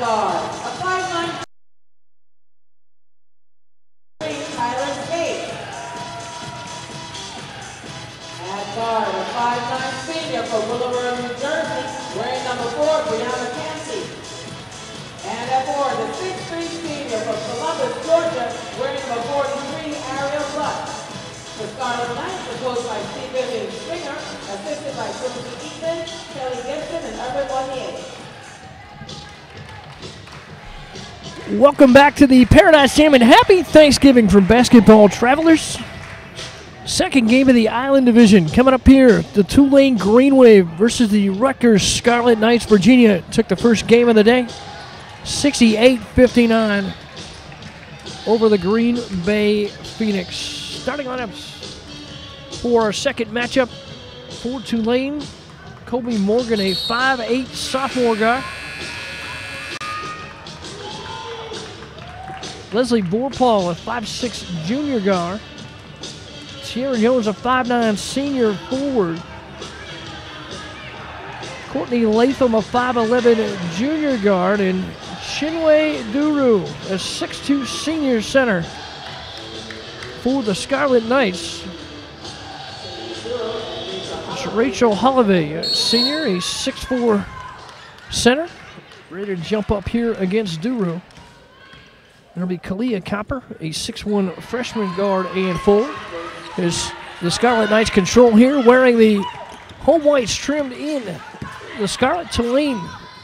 guard, a 5'9" Tyler Gate. At guard, a 5'9" senior for Boulevard, New Jersey, wearing number 4, Brianna Campsey. And at forward, the 6'3" senior from Columbus, Georgia, wearing number 43, Ariel Lutz. The Scarlet Knights are coached by Steve Vivian Stringer, assisted by Timothy Ethan, Kelly Gibson, and Urban Wanier. Welcome back to the Paradise Jam and happy Thanksgiving from basketball travelers. Second game of the Island Division coming up here. The Tulane Green Wave versus the Rutgers Scarlet Knights. Virginia took the first game of the day, 68-59 over the Green Bay Phoenix. Starting lineups for our second matchup for Tulane. Kobe Morgan, a 5'8" sophomore guy. Leslie Vorpahl, a 5'6" junior guard. Sierra Jones, a 5'9" senior forward. Courtney Latham, a 5'11" junior guard. And Chinwe Duru, a 6'2" senior center for the Scarlet Knights. It's Rachel Holloway, a senior, a 6'4" center. Ready to jump up here against Duru. It'll be Kalia Copper, a 6'1" freshman guard and forward. As the Scarlet Knights control here, wearing the home whites trimmed in. The Scarlet Tulane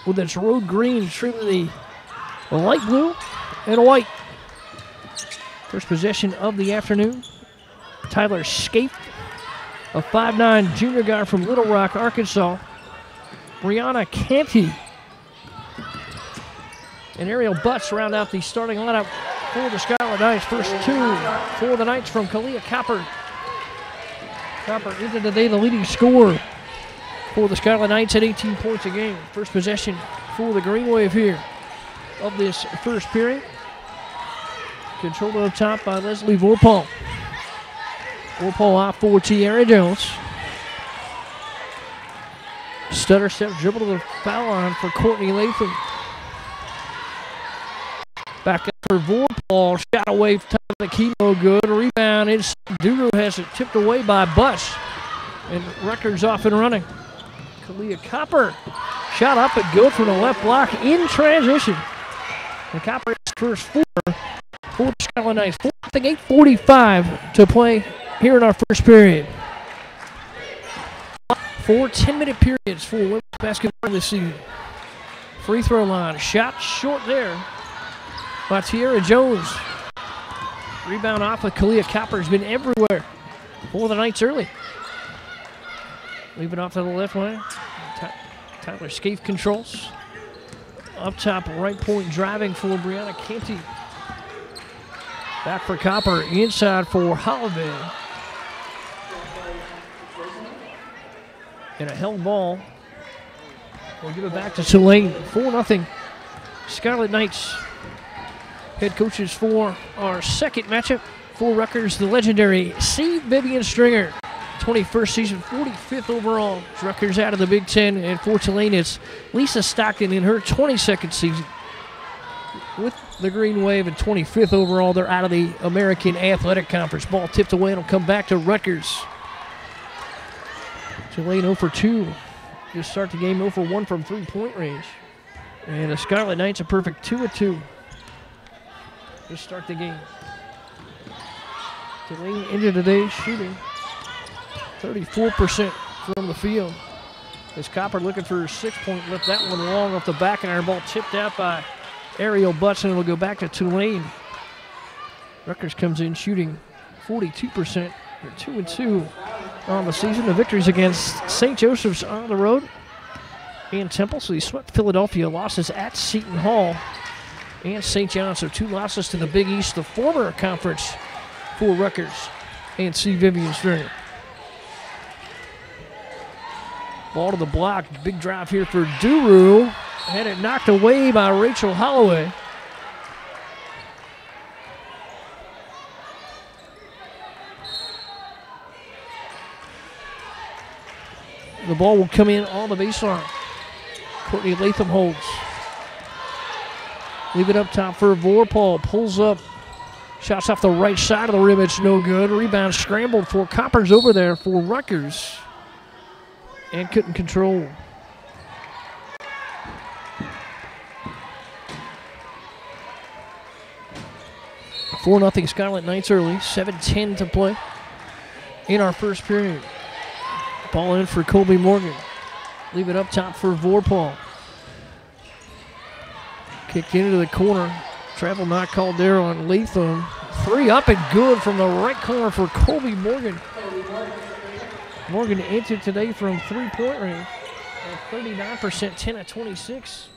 with its road green trimmed in the light blue and white. First possession of the afternoon. Tyler Scaife, a 5'9" junior guard from Little Rock, Arkansas. Brianna Canty and Ariel Butts round out the starting lineup for the Scarlet Knights. First two for the Knights from Kalia Copper. Copper into today the leading scorer for the Scarlet Knights at 18 points a game. First possession for the Green Wave here of this first period. Controlled up top by Leslie Vorpahl. Vorpahl out for Tierra Jones. Stutter step dribble to the foul line for Courtney Latham. Back up for Vorpahl, shot away from the key, no good. Rebound inside. Duru has it tipped away by Butts. And Rutgers off and running. Kalia Copper, shot up and good from the left block in transition. And Copper is first four for the Scarlet Knights. 8:45 to play here in our first period. 4 10-minute periods for women's basketball this season. Free throw line, shot short there by Tierra Jones. Rebound off of Kalia Copper has been everywhere for the Knights early. Leave it off to the left lane. Tyler Scaife controls. Up top, right point driving for Brianna Canty. Back for Copper, inside for Holloway. And a held ball. We'll give it back to Tulane. 4-0. Scarlet Knights. Head coaches for our second matchup for Rutgers, the legendary C. Vivian Stringer. 21st season, 45th overall. Rutgers out of the Big Ten. And for Tulane, it's Lisa Stockton in her 22nd season with the Green Wave, and 25th overall. They're out of the American Athletic Conference. Ball tipped away and it'll come back to Rutgers. Tulane 0 for 2. Just start the game 0 for 1 from 3-point range. And the Scarlet Knights a perfect 2 of 2. Just start the game. Tulane into today shooting 34% from the field. As Copper looking for her 6-point, left that one long off the back iron. Ball tipped out by Ariel Butts, and it'll go back to Tulane. Rutgers comes in shooting 42%. They're 2 of 2 on the season. The victories against St. Joseph's on the road and Temple. So they swept Philadelphia. Losses at Seton Hall and St. John's. So 2 losses to the Big East, the former conference for Rutgers and C. Vivian Stringer. Ball to the block. Big drive here for Duru. Had it knocked away by Rachel Holloway. The ball will come in on the baseline. Courtney Latham holds. Leave it up top for Vorpal. Pulls up. Shots off the right side of the rim. It's no good. Rebound scrambled for Coppers over there for Rutgers. And couldn't control. Four 0 Scarlet Knights early. 7:10 to play in our first period. Ball in for Colby Morgan. Leave it up top for Vorpal. Kicked into the corner. Travel not called there on Latham. Three up and good from the right corner for Colby Morgan. Morgan entered today from three-point range at 39%, 10 of 26.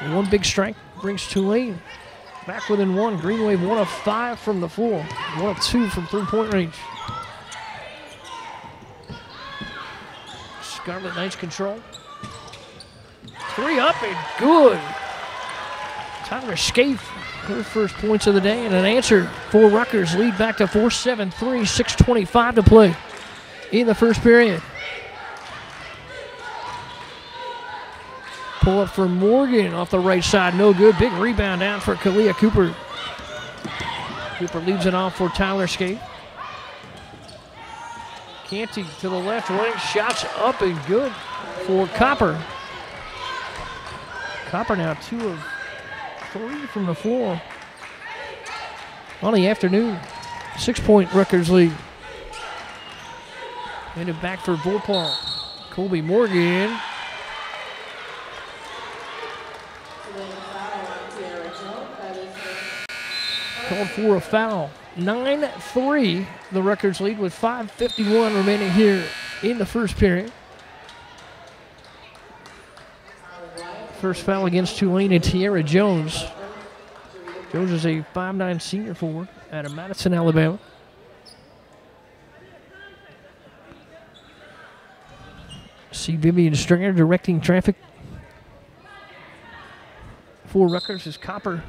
And one big strike brings Tulane back within one. Green Wave 1 of 5 from the floor. 1 of 2 from three-point range. Scarlet Knights control. Three up and good. Tyler Scaife, her first points of the day, and an answer for Rutgers. Lead back to 4-7-3, 6:25 to play in the first period. Pull up for Morgan off the right side, no good. Big rebound out for Kalia Cooper. Cooper leaves it off for Tyler Scaife. Canty to the left wing, shots up and good for Copper. Copper now 2 of 3 from the floor on the afternoon. 6-point Rutgers lead. Handed back for Vorpal. Colby Morgan. Called for a foul. 9-3, the Rutgers lead with 5:51 remaining here in the first period. First foul against Tulane and Tierra Jones. Jones is a 5'9" senior forward out of Madison, Alabama. See Vivian Stringer directing traffic for Rutgers as Copper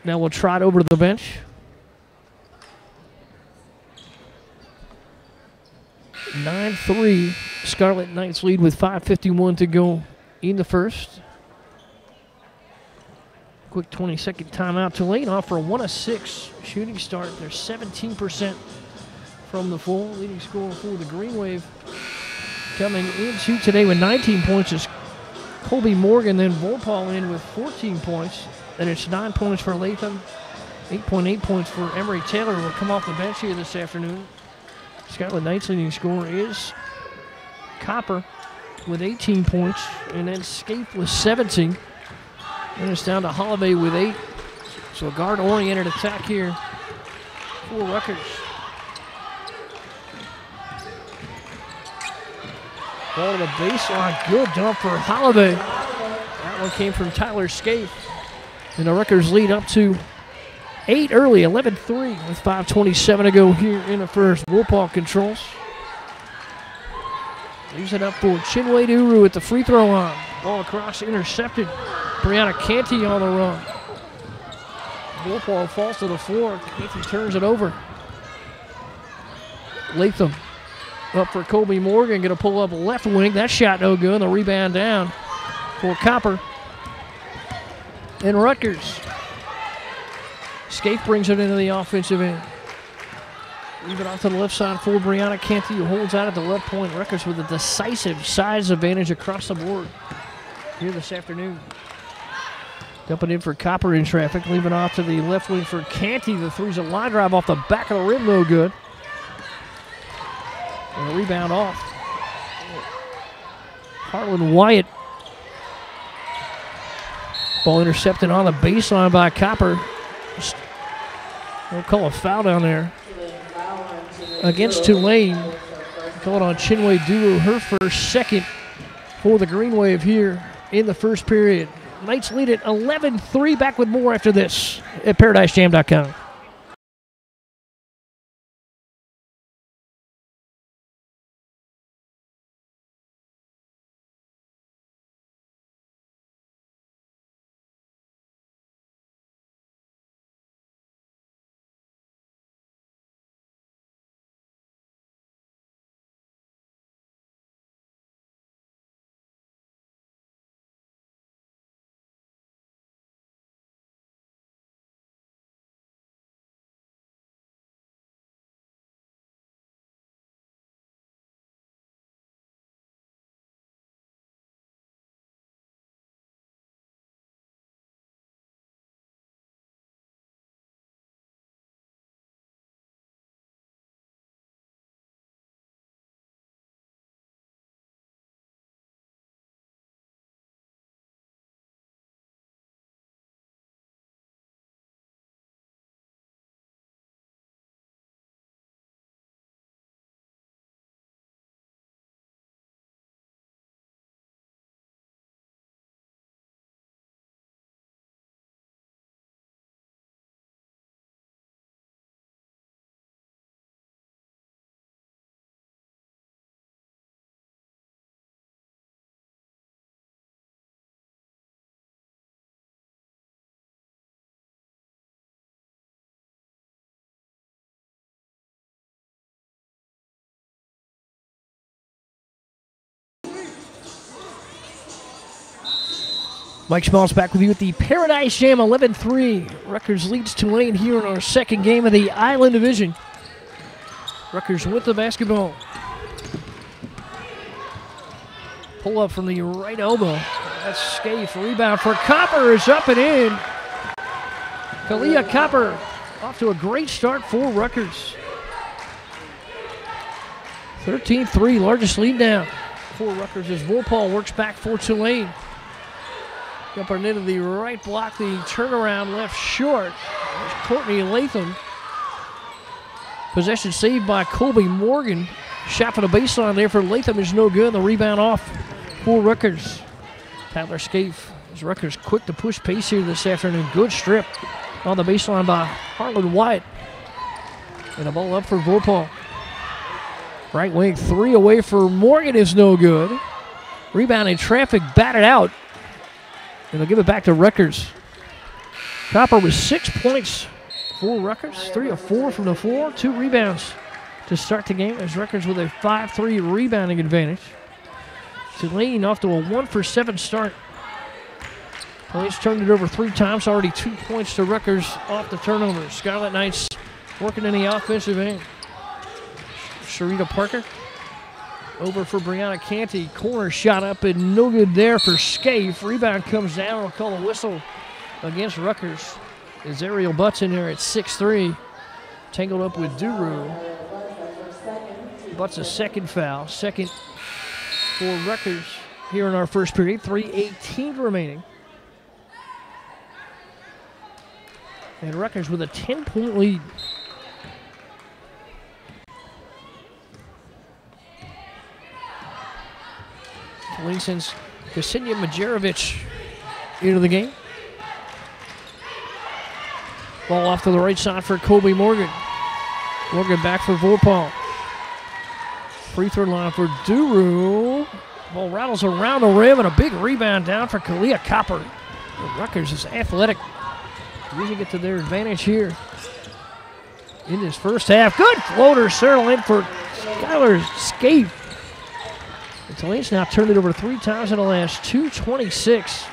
now will trot over to the bench. 9-3, Scarlet Knights lead with 5:51 to go in the first. Quick 20-second timeout. Tulane off for a 1 of 6 shooting start. They're 17% from the floor. Leading scorer for the Green Wave coming into today with 19 points is Colby Morgan. Then Vorpal in with 14 points. Then it's 9 points for Latham. 8.8 points for Emery Taylor, who will come off the bench here this afternoon. Scarlet Knights leading scorer is Copper with 18 points, and then Scaife with 17. And it's down to Holloway with 8. So a guard-oriented attack here for Rutgers. Ball to the baseline. Good dump for Holloway. That one came from Tyler Scaife. And the Rutgers lead up to 8 early, 11-3 with 5:27 to go here in the first. Vorpal controls. Leaves it up for Chinway Uru at the free throw line. Ball across, intercepted. Brianna Canty on the run. Vorpal falls to the floor. Canty turns it over. Latham up for Colby Morgan. Going to pull up left wing. That shot no good. The rebound down for Copper. And Rutgers. Scaife brings it into the offensive end. Leave it off to the left side for Brianna Canty, who holds out at the left point. Rutgers with a decisive size advantage across the board here this afternoon. Dumping in for Copper in traffic. Leaving off to the left wing for Canty. The three's a line drive off the back of the rim, no good. And a rebound off. Harlan Wyatt. Ball intercepted on the baseline by Copper. We'll call a foul down there against Tulane. Called on Chinway Duru, her first, second for the Green Wave here in the first period. Knights lead at 11-3. Back with more after this at ParadiseJam.com. Mike Smalls back with you at the Paradise Jam 11-3. Rutgers leads Tulane here in our second game of the Island Division. Rutgers with the basketball. Pull up from the right elbow. That's Scaife. Rebound for Copper is up and in. Kalia Copper off to a great start for Rutgers. 13-3, largest lead down for Rutgers as Vorpal works back for Tulane. Jumper into the right block, the turnaround left short. There's Courtney Latham. Possession saved by Colby Morgan. Shot for the baseline there for Latham is no good. The rebound off for Rutgers. Tyler Scaife as Rutgers quick to push pace here this afternoon. Good strip on the baseline by Harlan Wyatt. And a ball up for Vorpal. Right wing three away for Morgan is no good. Rebound in traffic, batted out. And they'll give it back to Rutgers. Copper with 6 points for Rutgers. 3 of 4 from the floor. 2 rebounds to start the game as Rutgers with a 5-3 rebounding advantage. Tulane off to a 1-for-7 start. Tulane's turned it over 3 times. Already 2 points to Rutgers off the turnover. Scarlet Knights working in the offensive end. Sharita Parker over for Brianna Canty. Corner shot up and no good there for Scaife. Rebound comes down. We'll call a whistle against Rutgers. As Ariel Butts in there at 6'3". Tangled up with Duru. Butts a second foul. Second for Rutgers here in our first period. 3:18 remaining. And Rutgers with a 10-point lead. Tulane sends Ksenia Majerovic into the game. Ball off to the right side for Colby Morgan. Morgan back for Vorpal. Free throw line for Duru. Ball rattles around the rim and a big rebound down for Kalia Copper. Rutgers is athletic. Using it to their advantage here in this first half. Good floater, Cyril in for Skylar Scaife. Tulane's now turned it over 3 times in the last 2:26.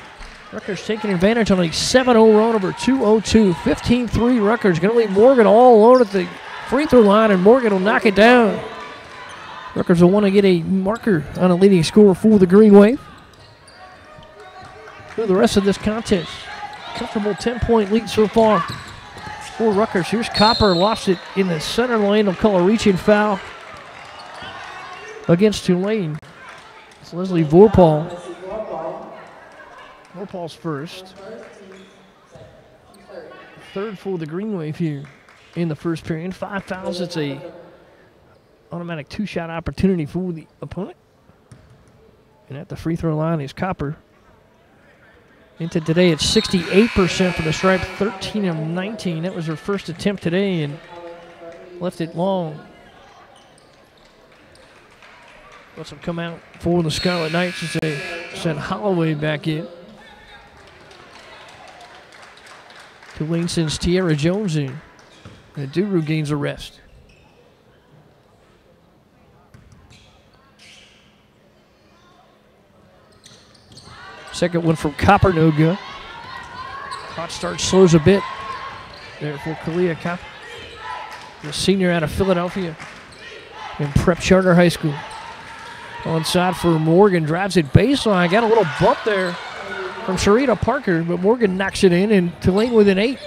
Rutgers taking advantage on a 7-0 run over 2:02. 15-3 Rutgers. Going to leave Morgan all alone at the free throw line, and Morgan will knock it down. Rutgers will want to get a marker on a leading scorer for the Green Wave through the rest of this contest. Comfortable 10-point lead so far for Rutgers. Here's Copper, lost it in the center lane. They'll call a reaching foul against Tulane. It's Leslie Vorpal. Vorpal's first. Third for the Green Wave here in the first period. 5 fouls. It's a automatic 2-shot opportunity for the opponent. And at the free throw line is Copper. Into today at 68% for the stripe, 13 of 19. That was her first attempt today and left it long. Let's them come out for the Scarlet Knights as they send Holloway back in. Tulane sends Tiara Jones in. And Duru gains a rest. Second one from Copper, no good. Hot start slows a bit there for Kalia Copper, the senior out of Philadelphia in Prep Charter High School. Onside for Morgan, drives it baseline. Got a little bump there from Sharita Parker, but Morgan knocks it in, and Tulane within 8.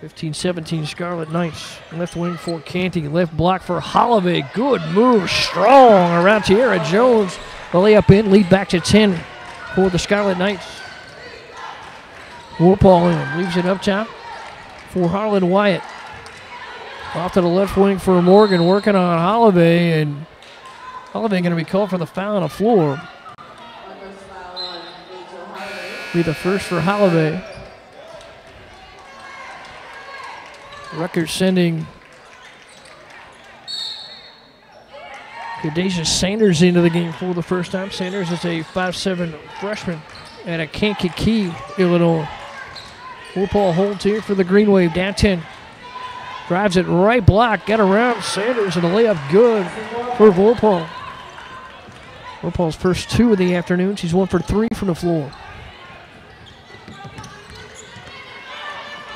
15-17 Scarlet Knights. Left wing for Canty, left block for Holloway. Good move, strong around Tiara Jones. The layup in, lead back to 10 for the Scarlet Knights. Vorpal in, leaves it up top for Harlan Wyatt. Off to the left wing for Morgan, working on Holloway, and Holloway going to be called for the foul on the floor. Be the first for Holloway. Rutgers sending Kadeja Sanders into the game for the first time. Sanders is a 5'7" freshman out of Kankakee, Illinois. Vorpal holds here for the Green Wave, down 10. Drives it right block, got around Sanders, and a layup good for Vorpal. Warpall's first 2 of the afternoon. She's 1 for 3 from the floor.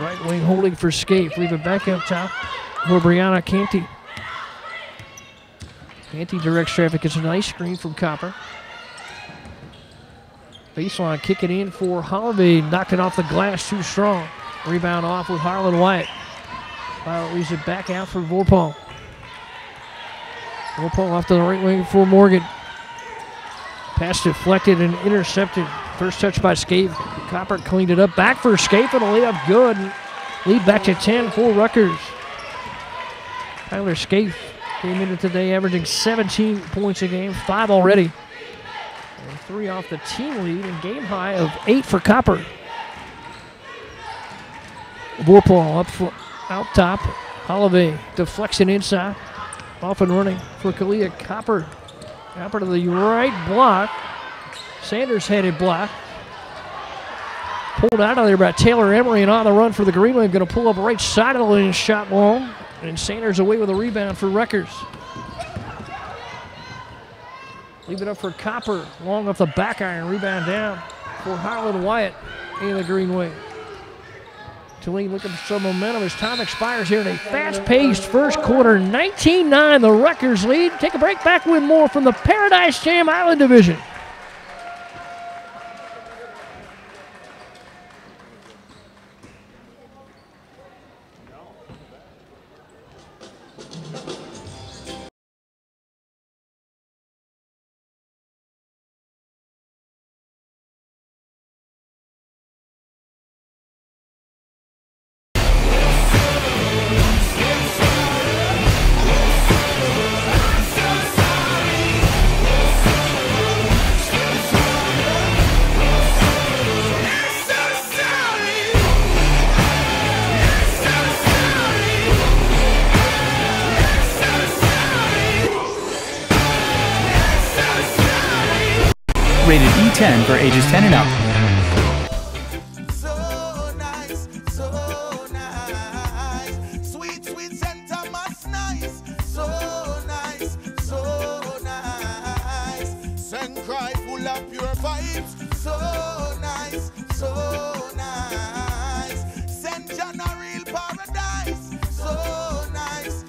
Right wing holding for Scaife. Leave it back up top for Brianna Canty. Canty directs traffic. It's a nice screen from Copper. Baseline, kick it in for Holloway. Knocked it off the glass, too strong. Rebound off with Harlan Wyatt. Violet leaves it back out for Vorpal. Vorpal off to the right wing for Morgan. Pass deflected and intercepted. First touch by Scaife. Copper cleaned it up. Back for Scaife and a layup good. Lead back to 10 for Rutgers. Tyler Scaife came into today averaging 17 points a game, 5 already. And 3 off the team lead and game high of 8 for Copper. Vorpal out top. Holloway deflects it inside. Off and running for Kalia Copper. Copper to the right block. Sanders headed block. Pulled out of there by Taylor Emery and on the run for the Green Wave. Going to pull up right side of the lane, shot long. And Sanders away with a rebound for Rutgers. Leave it up for Copper. Long off the back iron. Rebound down for Harlan Wyatt in the Green Wave. Tulane looking for some momentum as time expires here in a fast-paced first quarter. 19-9, the Rutgers lead. Take a break, back with more from the Paradise Jam Island Division. Rated E10 for ages 10 and up. So nice, sweet, sweet Santa Mas nice, so nice, send cry full of pure vibes, so nice, send John a real paradise, so nice,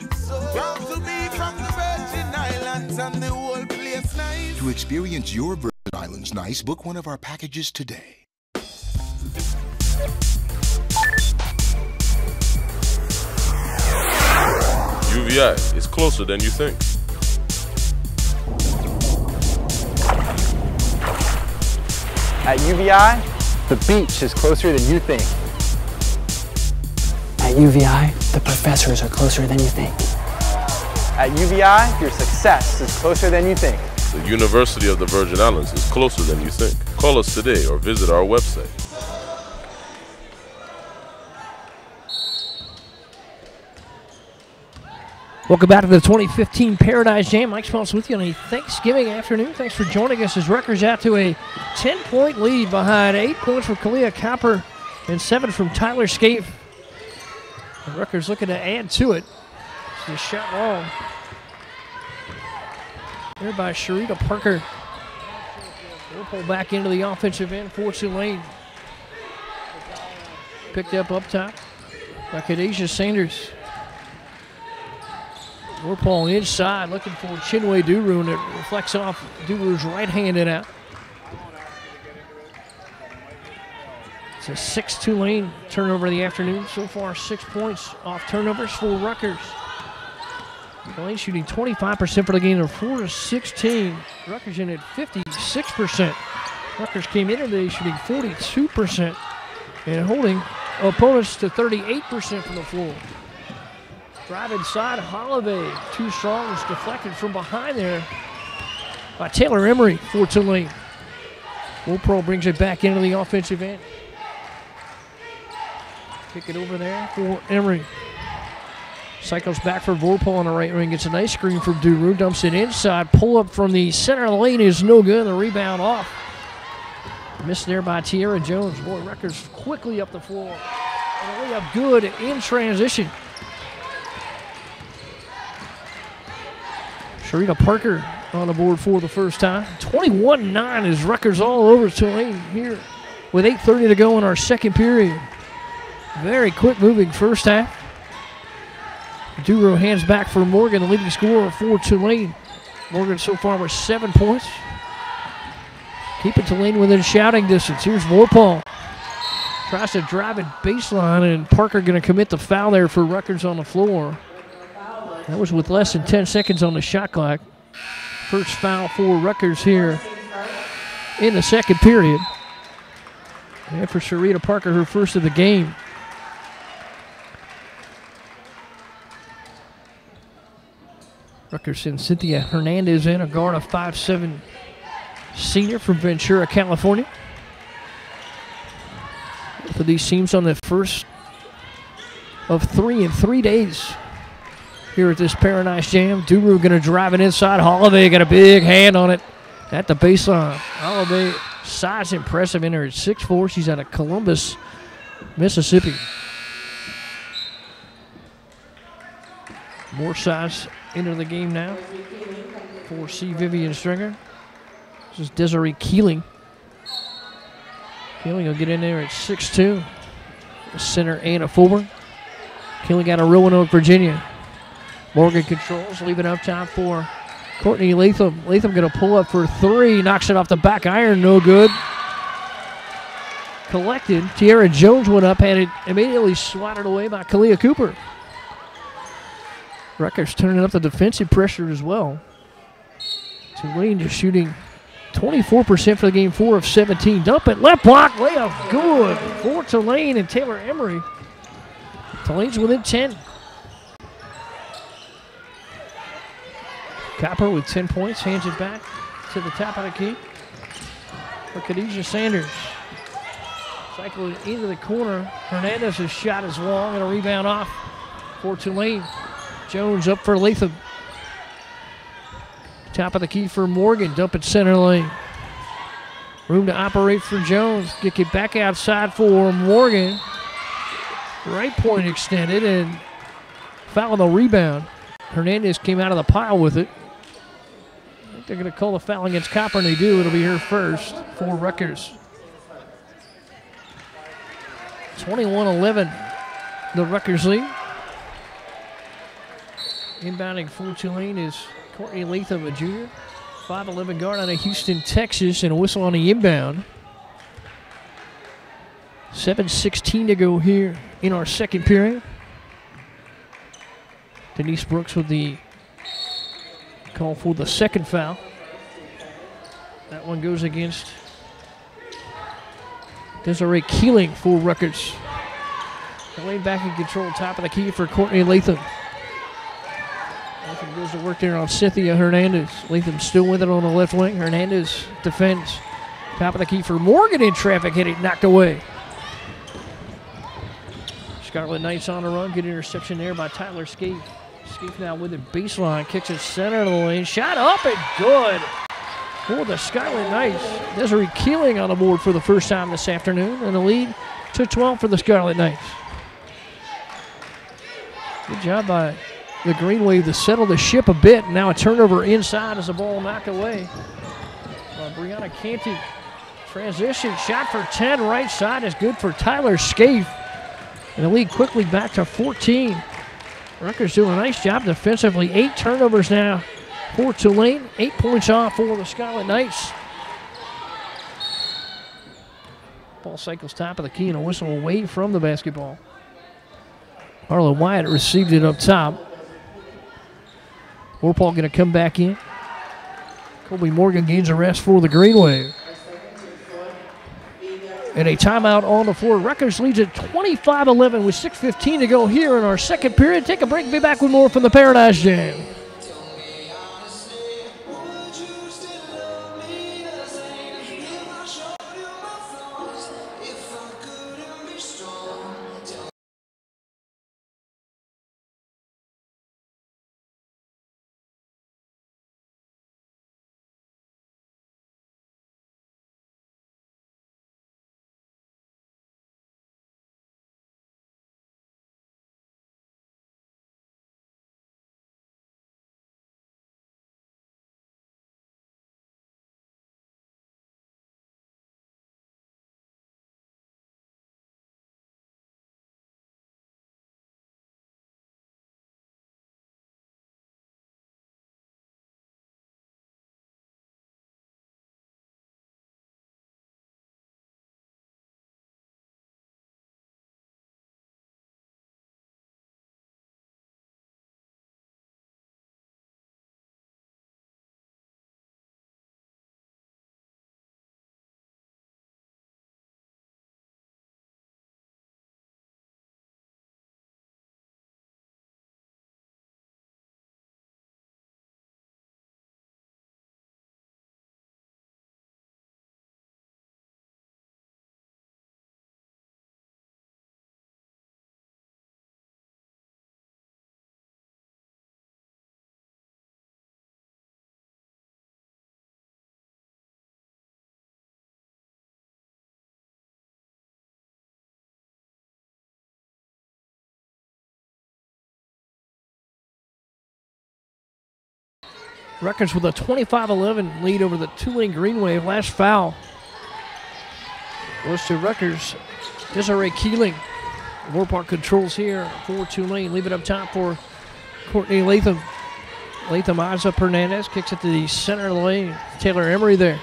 proud to be from the Virgin Islands and the whole place nice. To experience your Virgin Islands nice, book one of our packages today. UVI is closer than you think. At UVI, the beach is closer than you think. At UVI, the professors are closer than you think. At UVI, your success is closer than you think. The University of the Virgin Islands is closer than you think. Call us today or visit our website. Welcome back to the 2015 Paradise Jam. Mike Spence with you on a Thanksgiving afternoon. Thanks for joining us as Rutgers out to a 10-point lead behind 8 points from Kalia Copper and 7 from Tyler Scaife. And Rutgers looking to add to it. The shot long. There by Sharita Parker. We'll pull back into the offensive end for Tulane. Picked up top by Kadesia Sanders. Warpall inside looking for Chinwe Duru, and it reflects off Duru's right-handed out. It's a 6 Tulane turnover of the afternoon. So far, 6 points off turnovers for Rutgers. Tulane shooting 25% for the game. They're 4-16. Rutgers in at 56%. Rutgers came in today shooting 42% and holding opponents to 38% from the floor. Drive inside, Holloway. 2 strong, is deflected from behind there by Taylor Emery for Tulane. Pro brings it back into the offensive end. Kick it over there for Emery. Cycles back for Vorpal on the right wing. Gets a nice screen from Duru. Dumps it inside. Pull up from the center of the lane is no good. The rebound off. Missed there by Tierra Jones. Boy, Rutgers quickly up the floor. And a layup good in transition. Sharita Parker on the board for the first time. 21-9 is Rutgers all over Tulane here with 8:30 to go in our second period. Very quick moving first half. Duro hands back for Morgan, the leading scorer for Tulane. Morgan so far with 7 points. Keeping Tulane within shouting distance. Here's Vorpal. Tries to drive it baseline, and Parker going to commit the foul there for Rutgers on the floor. That was with less than 10 seconds on the shot clock. First foul for Rutgers here in the second period. And for Sharita Parker, her first of the game. Rutgers sends Cynthia Hernandez in, a guard, a 5'7" senior from Ventura, California. Both of these teams on the first of 3 in 3 days here at this Paradise Jam. Duru going to drive it inside. Holloway got a big hand on it at the baseline. Holloway, size impressive in her at 6'4". She's out of Columbus, Mississippi. More size into the game now for C. Vivian Stringer. This is Desiree Keeling. Keeling will get in there at 6'2". Center and a forward. Keeling out of Roanoke, Virginia. Morgan controls, leaving up top for Courtney Latham. Latham going to pull up for 3. Knocks it off the back iron, no good. Collected. Tiara Jones went up, had it immediately swatted away by Kalia Cooper. Rutgers turning up the defensive pressure as well. Tulane just shooting 24% for the game, 4 of 17. Dump it, left block, layup, good for Tulane and Taylor Emery. Tulane's within 10. Copper with 10 points, hands it back to the top of the key for Khadijah Sanders. Cycling into the corner. Hernandez's shot is long and a rebound off for Tulane. Jones up for Latham. Top of the key for Morgan. Dump it center lane. Room to operate for Jones. Kick it back outside for Morgan. Right point extended and foul on the rebound. Hernandez came out of the pile with it. I think they're going to call the foul against Copper, and they do. It'll be her first for Rutgers. 21-11, the Rutgers lead. Inbounding for Tulane is Courtney Latham, a junior. 5'11" guard out of Houston, Texas, and a whistle on the inbound. 7:16 to go here in our second period. Denise Brooks with the call for the second foul. That one goes against Desiree Keeling for Rutgers. Tulane back in control, top of the key for Courtney Latham. Latham goes to work there on Cynthia Hernandez. Latham still with it on the left wing. Hernandez defends. Top of the key for Morgan in traffic, hit it, knocked away. Scarlet Knights on the run, good interception there by Tyler Scaife. Scaife now with it, baseline, kicks it center of the lane, shot up and good for the Scarlet Knights. Desiree Keeling on the board for the first time this afternoon, and the lead to 12 for the Scarlet Knights. Good job by the Green Wave to settle the ship a bit. Now a turnover inside as the ball knocked away by Brianna Canty. Transition shot for 10, right side is good for Tyler Scaife. And the lead quickly back to 14. Rutgers doing a nice job defensively. 8 turnovers now for Tulane. 8 points off for the Scarlet Knights. Ball cycles top of the key and a whistle away from the basketball. Arlo Wyatt received it up top. Warpaul going to come back in. Colby Morgan gains a rest for the Green Wave. And a timeout on the floor. Rutgers leads at 25-11 with 6:15 to go here in our second period. Take a break, be back with more from the Paradise Jam. Rutgers with a 25-11 lead over the Tulane Green Wave. Last foul was to Rutgers. Desiree Keeling. Warpark controls here for Tulane. Leave it up top for Courtney Latham. Latham eyes up Hernandez. Kicks it to the center of the lane. Taylor Emery there.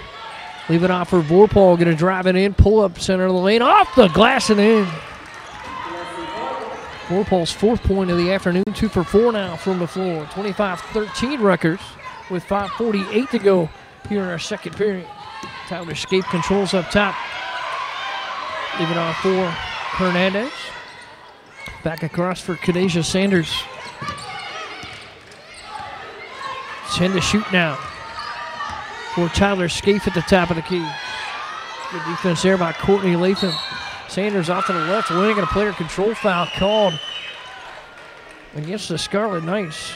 Leave it off for Vorpal. Going to drive it in. Pull up center of the lane. Off the glass and in. Vorpal's 4th point of the afternoon. 2 for 4 now from the floor. 25-13 Rutgers with 5:48 to go here in our second period. Tyler Scape controls up top. Leave it off for Hernandez. Back across for Kadasia Sanders. 10 to shoot now for Tyler Scaife at the top of the key. Good defense there by Courtney Latham. Sanders off to the left, winning a player control foul called against the Scarlet Knights.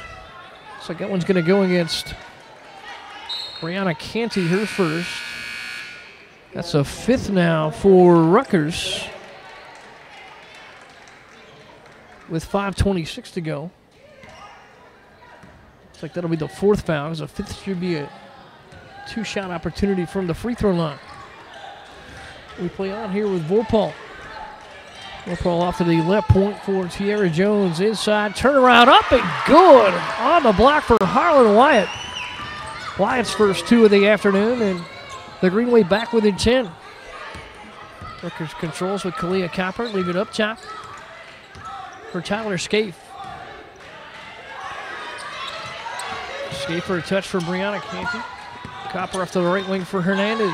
Looks like that one's going to go against Brianna Canty, her first. That's a 5th now for Rutgers with 5:26 to go. Looks like that'll be the 4th foul, because a 5th should be a 2-shot opportunity from the free throw line. We play on here with Vorpal. Vorpal off to the left point for Tierra Jones. Inside, turnaround up and good on the block for Harlan Wyatt. Wyatt's first 2 of the afternoon, and the Green Wave back within 10. Rutgers controls with Kalia Copper. Leave it up top for Tyler Scaife. Scaife for a touch for Brianna Canty. Copper off to the right wing for Hernandez.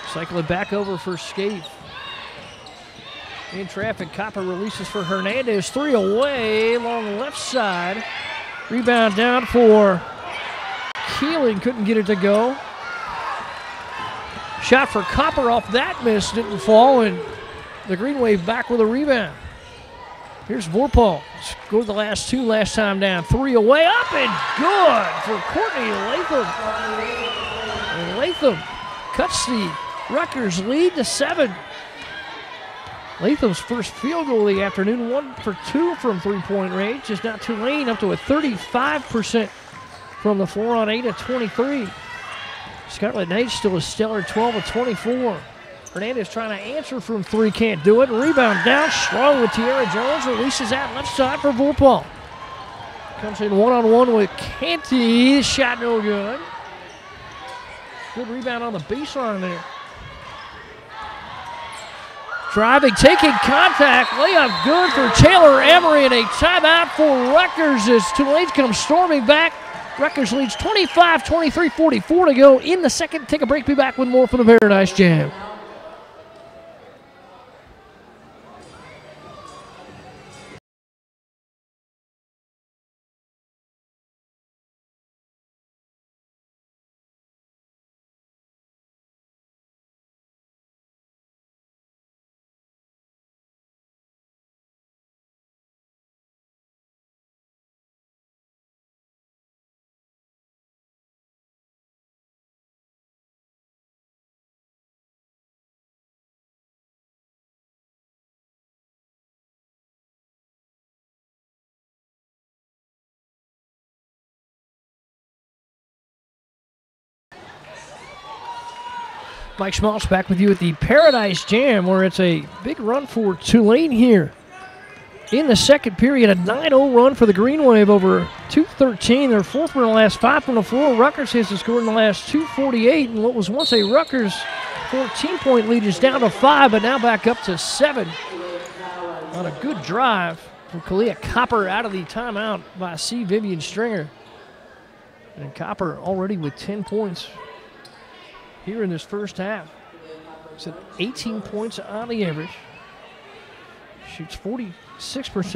Cycle it back over for Scaife. In traffic, Copper releases for Hernandez. 3 away, along left side. Rebound down for Keeling, couldn't get it to go. Shot for Copper off that miss, didn't fall, and the Green Wave back with a rebound. Here's Vorpal. Scored the last 2 last time down. 3 away, up and good for Courtney Latham. And Latham cuts the Rutgers lead to 7. Latham's first field goal of the afternoon, 1 for 2 from 3-point range. Just now Tulane up to a 35% from the floor on 8 of 23. Scarlet Knights still a stellar 12 of 24. Hernandez trying to answer from 3, can't do it. Rebound down, strong with Tierra Jones. Releases out left side for Vorpal. Comes in one-on-one with Canty. Shot no good. Good rebound on the baseline there. Driving, taking contact, layup good for Taylor Emery, and a timeout for Rutgers as Tulane comes storming back. Rutgers leads 25-23, 44 to go in the second. Take a break, be back with more from the Paradise Jam. Mike Schmaltz back with you at the Paradise Jam, where it's a big run for Tulane here. In the second period, a 9-0 run for the Green Wave over 2-13. Their 4th in the last 5 from the floor. Rutgers has scored in the last 2:48, and what was once a Rutgers 14-point lead is down to 5, but now back up to 7 on a good drive from Kalia Copper out of the timeout by C. Vivian Stringer. And Copper already with 10 points here in this first half. It's at 18 points on the average. Shoots 46%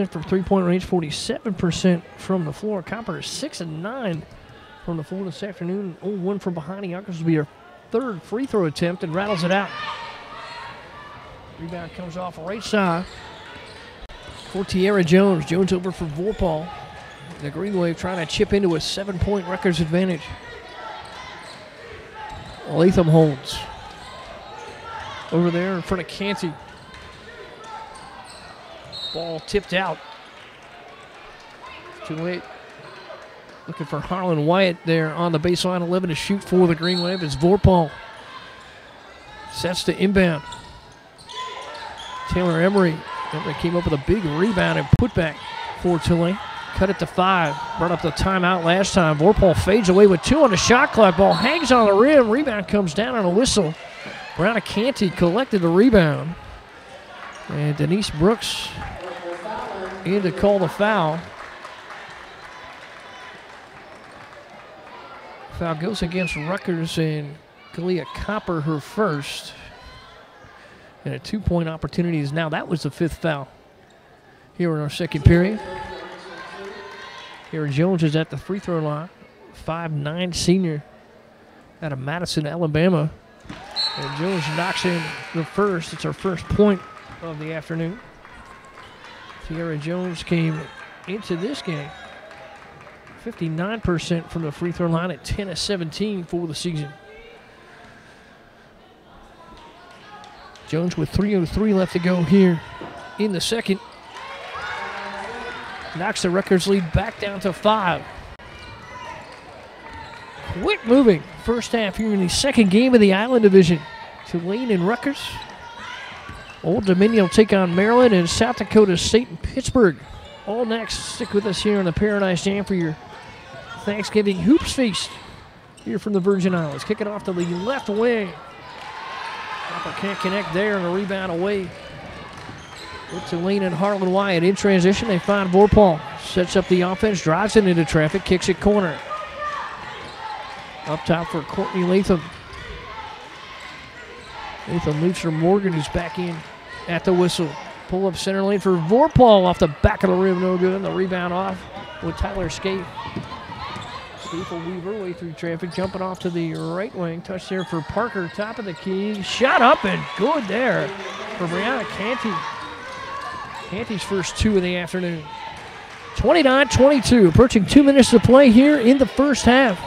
from 3-point range, 47% from the floor. Copper is 6 of 9 from the floor this afternoon. 0-1 from behind. Yonkers will be her 3rd free throw attempt and rattles it out. Rebound comes off right side for Tierra Jones. Jones over for Vorpal. The Green Wave trying to chip into a 7-point Rutgers advantage. Latham holds. Over there in front of Canty. Ball tipped out. Too late. Looking for Harlan Wyatt there on the baseline, 11 to shoot for the Green Wave. It's Vorpal. Sets to inbound. Taylor Emery came up with a big rebound and putback for Tulane. Cut it to 5. Brought up the timeout last time. Vorpal fades away with 2 on the shot clock. Ball hangs on the rim. Rebound comes down on a whistle. Brianna Canty collected the rebound. And Denise Brooks in to call the foul. Foul goes against Rutgers and Kalia Copper, her first. And a 2-point opportunity is now. That was the 5th foul here in our second period. Kara Jones is at the free throw line. 5'9" senior out of Madison, Alabama. And Jones knocks in the first. It's her first point of the afternoon. Tiara Jones came into this game 59% from the free throw line at 10 of 17 for the season. Jones with 3:03 left to go here in the second. Knocks the Rutgers lead back down to 5. Quick moving first half here in the second game of the Island Division. Tulane and Rutgers. Old Dominion will take on Maryland and South Dakota State and Pittsburgh. All next. Stick with us here on the Paradise Jam for your Thanksgiving Hoops Feast here from the Virgin Islands. Kick it off to the left wing. Copper can't connect there, and a rebound away with Tulane and Harlan Wyatt. In transition, they find Vorpal. Sets up the offense, drives it into traffic, kicks it corner. Up top for Courtney Latham. Latham leaves for Morgan, who's back in at the whistle. Pull up center lane for Vorpal off the back of the rim, no good. And the rebound off with Tyler Scaife. Scaife will weave her way through traffic, jumping off to the right wing. Touch there for Parker, top of the key. Shot up and good there for Brianna Canty. Canty's first 2 of the afternoon. 29-22, approaching 2 minutes to play here in the first half.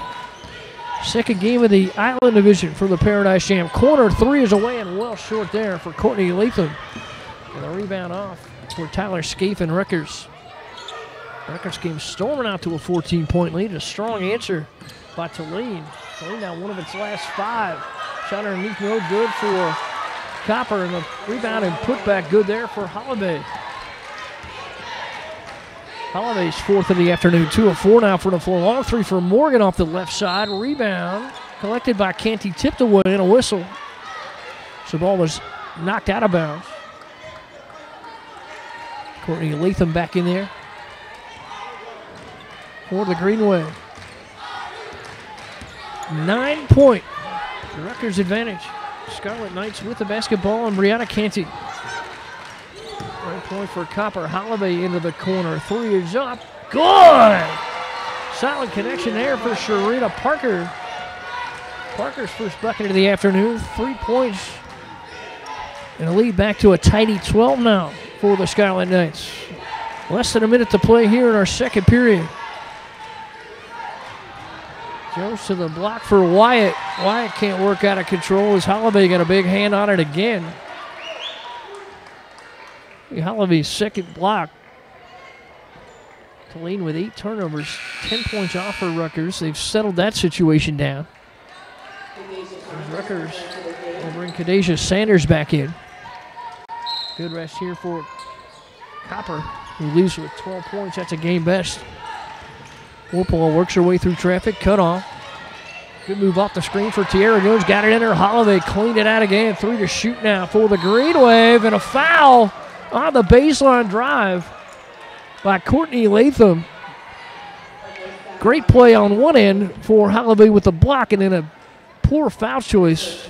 Second game of the Island Division for the Paradise Jam. Corner 3 is away and well short there for Courtney Latham. And the rebound off for Tyler Scaife and Rutgers. Rutgers came storming out to a 14-point lead. A strong answer by Tulane. Tulane now one of its last 5. Shot underneath, no good for Copper, and the rebound and putback good there for Holloway. Holloway's 4th of the afternoon, 2 of 4 now for the floor. Long 3 for Morgan off the left side. Rebound collected by Canty, tipped away and a whistle. So the ball was knocked out of bounds. Courtney Latham back in there for the Green Wave. 9-point Rutgers advantage. Scarlet Knights with the basketball and Brianna Canty. Right point for Copper. Holloway into the corner. 3 is up. Good! Solid connection there for Sharita Parker. Parker's first bucket of the afternoon. 3 points. And a lead back to a tidy 12 now for the Scarlet Knights. Less than a minute to play here in our second period. Jones to the block for Wyatt. Wyatt can't work out of control as Holloway got a big hand on it again. Holloway's second block. Tulane with 8 turnovers, 10 points off for Rutgers. They've settled that situation down. Rutgers will bring Kadeja Sanders back in. Good rest here for Copper, who leaves with 12 points. That's a game best. Vorpal works her way through traffic, cut off. Good move off the screen for Tiara Jones. Got it in her. Holloway cleaned it out again. 3 to shoot now for the Green Wave, and a foul on the baseline drive by Courtney Latham. Great play on one end for Holloway with the block, and then a poor foul choice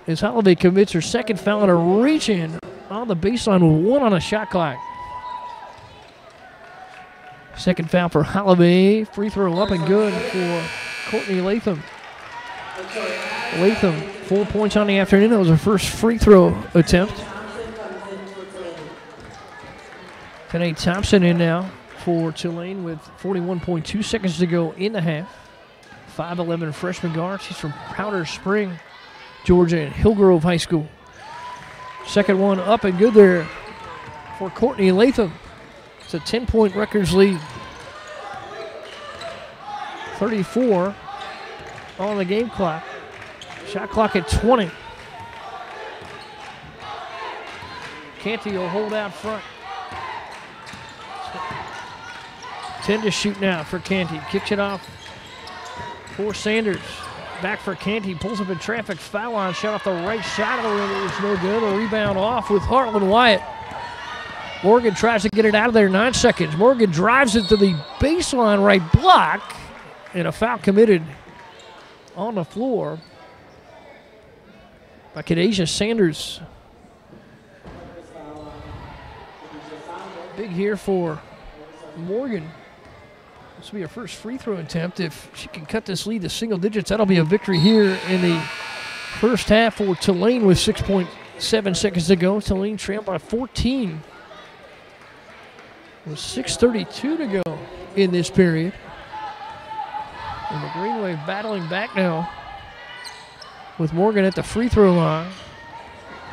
as Holloway commits her second foul and a reach in on the baseline with 1 on a shot clock. Second foul for Holloway. Free throw up and good for Courtney Latham. Latham, 4 points on the afternoon. That was her first free throw attempt. Tanae Thompson in now for Tulane with 41.2 seconds to go in the half. 5'11 freshman guard. She's from Powder Spring, Georgia, and Hillgrove High School. Second one up and good there for Courtney Latham. It's a 10-point Rutgers lead. 34 on the game clock. Shot clock at 20. Canty will hold out front. 10 to shoot now for Canty. Kicks it off for Sanders. Back for Canty. Pulls up in traffic. Foul line. Shot off the right side of the rim. It was no good. A rebound off with Hartland Wyatt. Morgan tries to get it out of there. 9 seconds. Morgan drives it to the baseline right block. And a foul committed on the floor by Kadeja Sanders. Big here for Morgan. This will be her first free throw attempt. If she can cut this lead to single digits, that'll be a victory here in the first half for Tulane with 6.7 seconds to go. Tulane trailed by 14 with 6:32 to go in this period. And the Green Wave battling back now with Morgan at the free throw line.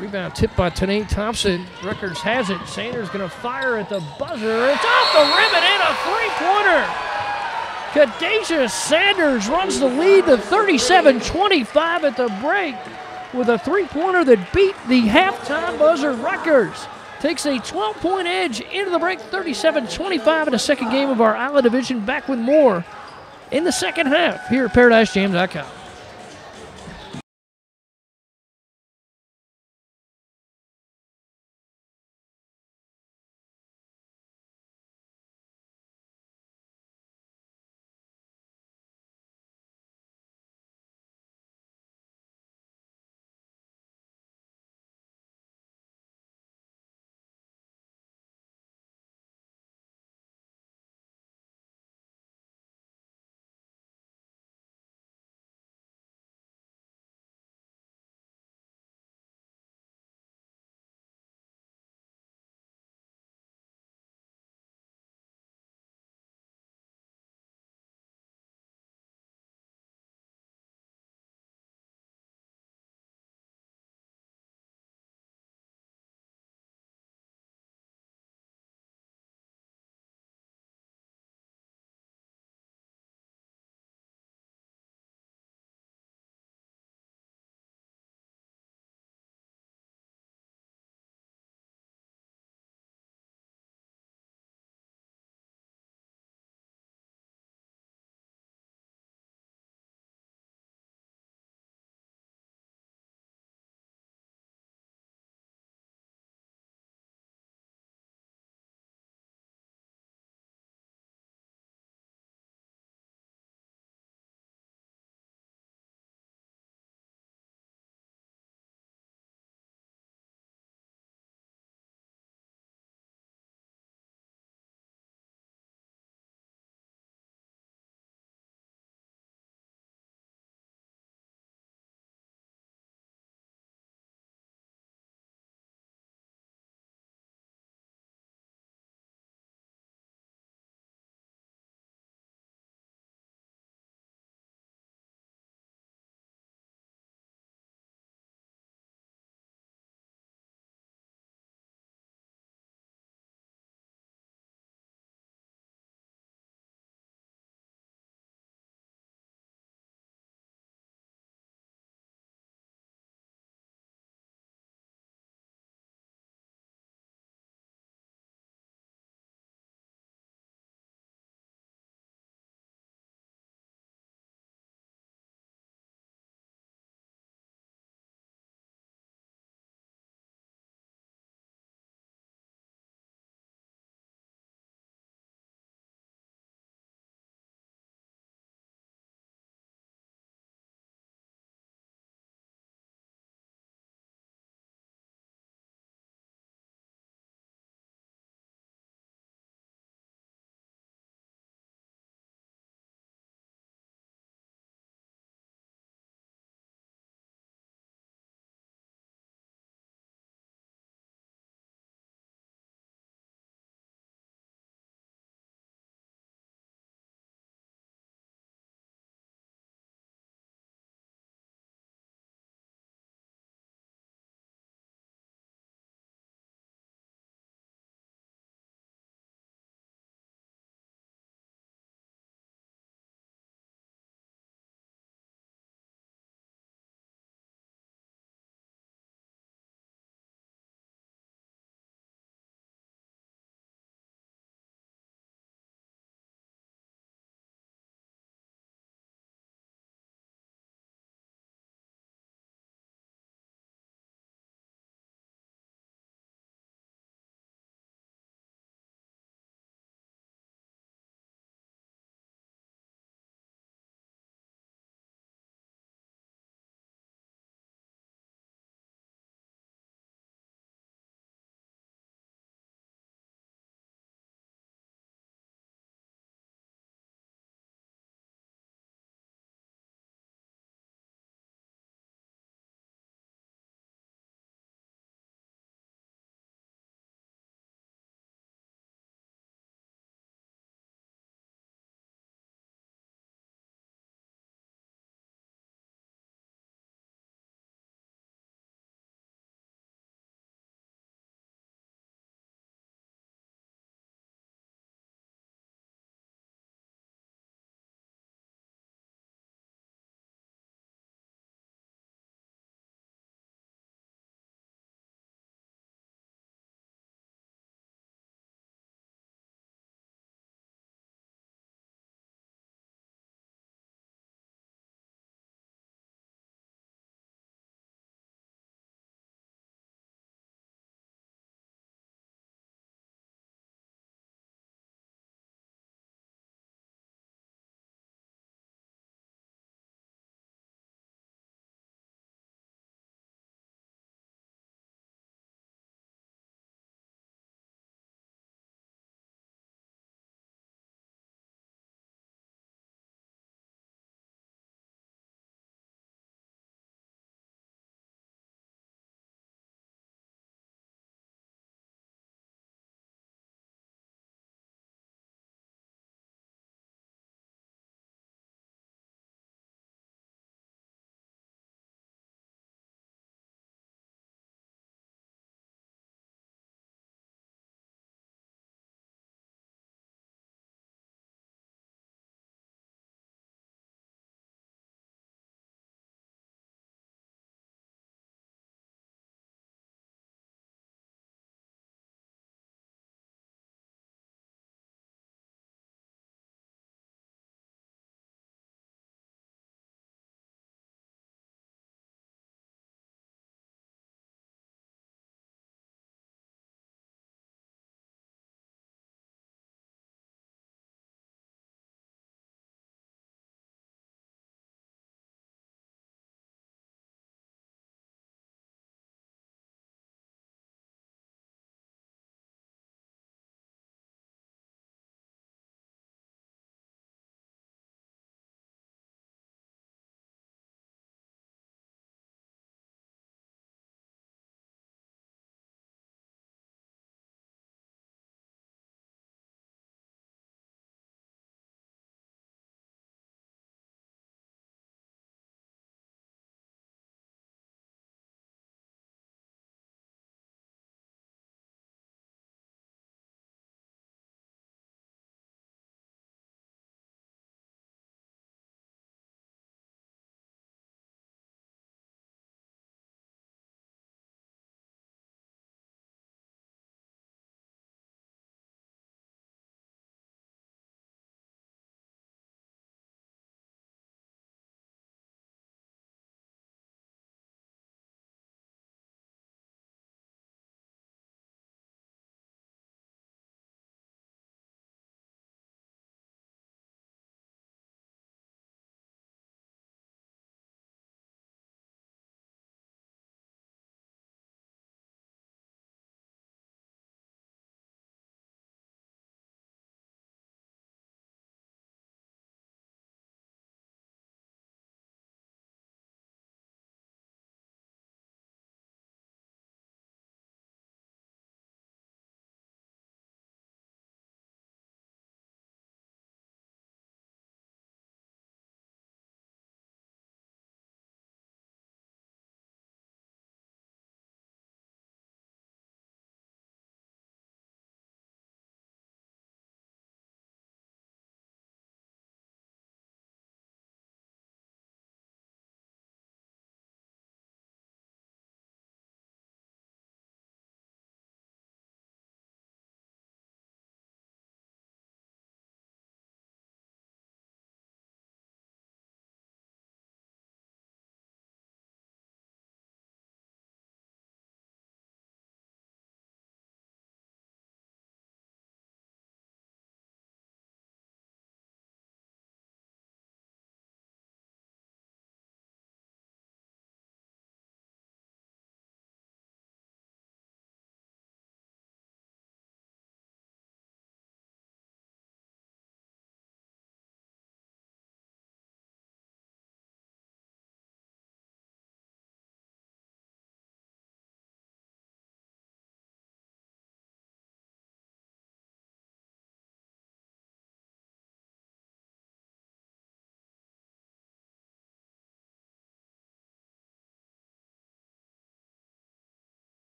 Rebound tipped by Tanae Thompson. Rutgers has it. Sanders going to fire at the buzzer. It's off the rim and in, a three-pointer. Kadeja Sanders runs the lead to 37-25 at the break with a three-pointer that beat the halftime buzzer. Rutgers takes a 12-point edge into the break, 37-25 in the second game of our Island Division. Back with more in the second half here at ParadiseJam.com.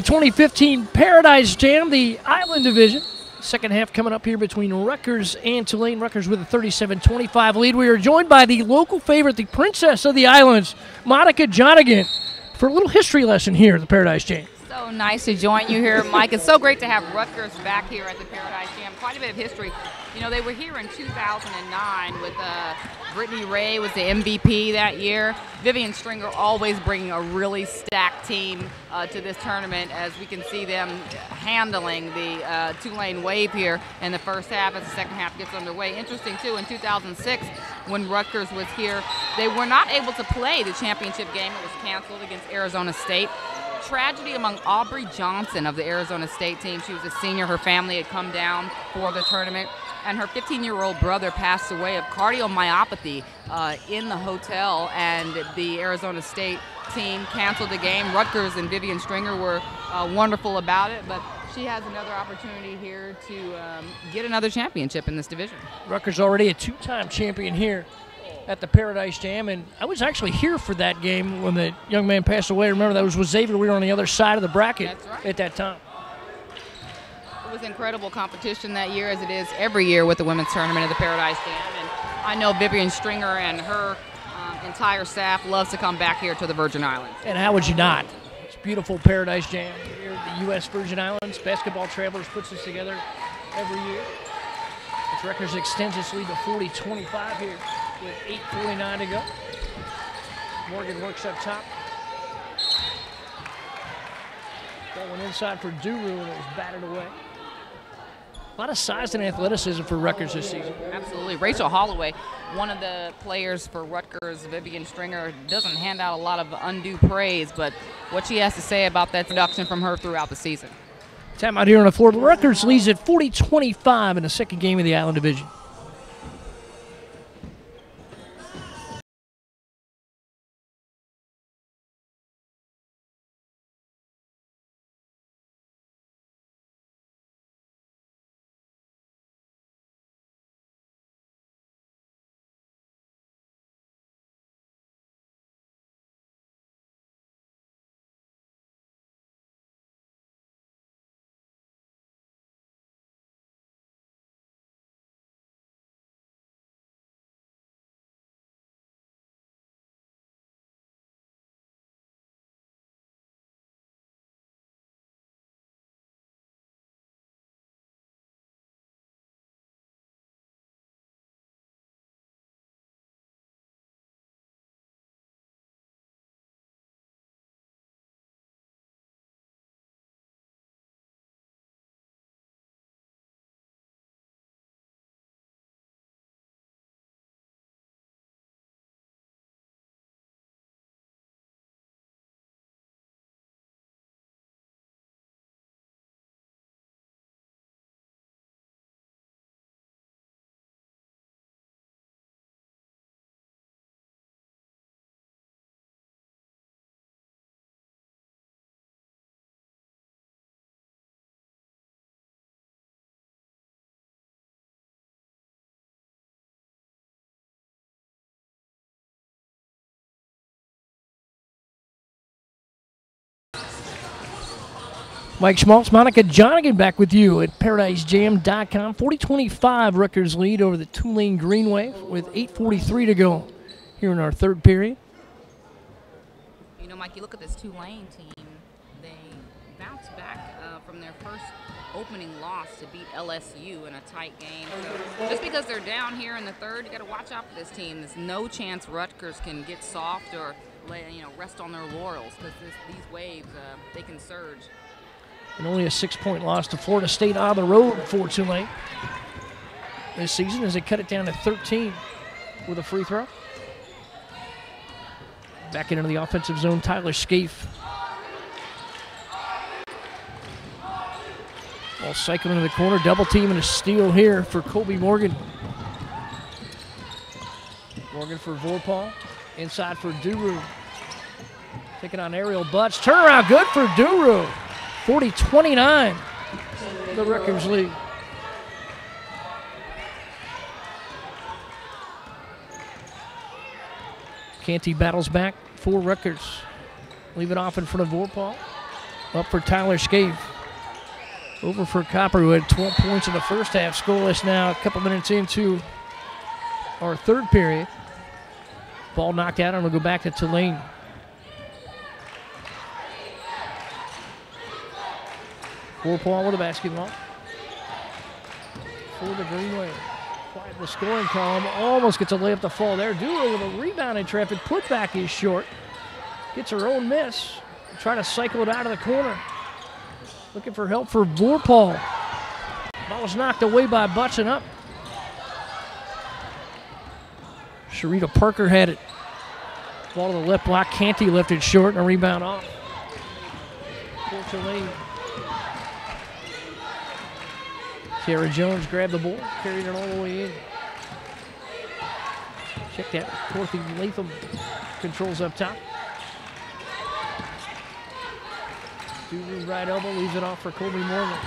2015 Paradise Jam, the Island Division. Second half coming up here between Rutgers and Tulane. Rutgers with a 37-25 lead. We are joined by the local favorite, the Princess of the Islands, Monica Jonigan, for a little history lesson here at the Paradise Jam. So nice to join you here, Mike. It's so great to have Rutgers back here at the Paradise Jam. Quite a bit of history. You know, they were here in 2009 with Brittany Ray was the MVP that year. Vivian Stringer always bringing a really stacked team to this tournament, as we can see them handling the Tulane Wave here in the first half as the second half gets underway. Interesting, too, in 2006 when Rutgers was here, they were not able to play the championship game. It was canceled against Arizona State. Tragedy among Aubrey Johnson of the Arizona State team. She was a senior. Her family had come down for the tournament, and her 15-year-old brother passed away of cardiomyopathy in the hotel, and the Arizona State team canceled the game. Rutgers and Vivian Stringer were wonderful about it, but she has another opportunity here to get another championship in this division. Rutgers already a two-time champion here at the Paradise Jam, and I was actually here for that game when the young man passed away. Remember, that was with Xavier. We were on the other side of the bracket at that time. It was incredible competition that year, as it is every year with the women's tournament at the Paradise Jam. And I know Vivian Stringer and her entire staff loves to come back here to the Virgin Islands. And how would you not? It's beautiful Paradise Jam here at the U.S. Virgin Islands. Basketball Travelers puts this together every year. As Rutgers extends its lead to 40-25 here with 8:49 to go. Morgan works up top. Got one inside for Duru, and it was batted away. A lot of size and athleticism for Rutgers this season. Absolutely. Rachel Holloway, one of the players for Rutgers, Vivian Stringer, doesn't hand out a lot of undue praise, but what she has to say about that production from her throughout the season. Time out here on the floor. Rutgers leads at 40-25 in the second game of the Island Division. Mike Schmaltz, Monica Jonigan back with you at ParadiseJam.com. 40-25 Rutgers lead over the Tulane Green Wave with 8:43 to go here in our third period. You know, Mike, you look at this Tulane team, they bounced back from their first opening loss to beat LSU in a tight game. So just because they're down here in the third, you got to watch out for this team. There's no chance Rutgers can get soft or rest on their laurels, because these waves, they can surge. And only a 6-point loss to Florida State on the road for Tulane this season as they cut it down to 13 with a free throw. Back into the offensive zone, Tyler Scaife. Ball cycling into the corner, double team and a steal here for Colby Morgan. Morgan for Vorpal, inside for Duru. Taking on Ariel Butts, turnaround good for Duru. 40-29, the Rutgers lead. Canty battles back for Rutgers. Leave it off in front of Vorpal. up for Tyler Scaife. Over for Copper, who had 12 points in the first half. Scoreless now, a couple minutes into our third period. Ball knocked out, and we'll go back to Tulane. Vorpal with the basketball. For the Greenway. Quiet the scoring column. Almost gets a layup to fall there. Duro with a rebound in traffic. Putback is short. Gets her own miss. Trying to cycle it out of the corner. Looking for help for Vorpal. Ball was knocked away by Butson up. Sharita Parker had it. Ball to the left block. Canty lifted short and a rebound off. For Tulane. Tara Jones grabbed the ball, carried it all the way in. Check that. Dorothy Latham controls up top. Duru right elbow, leaves it off for Colby Morgan.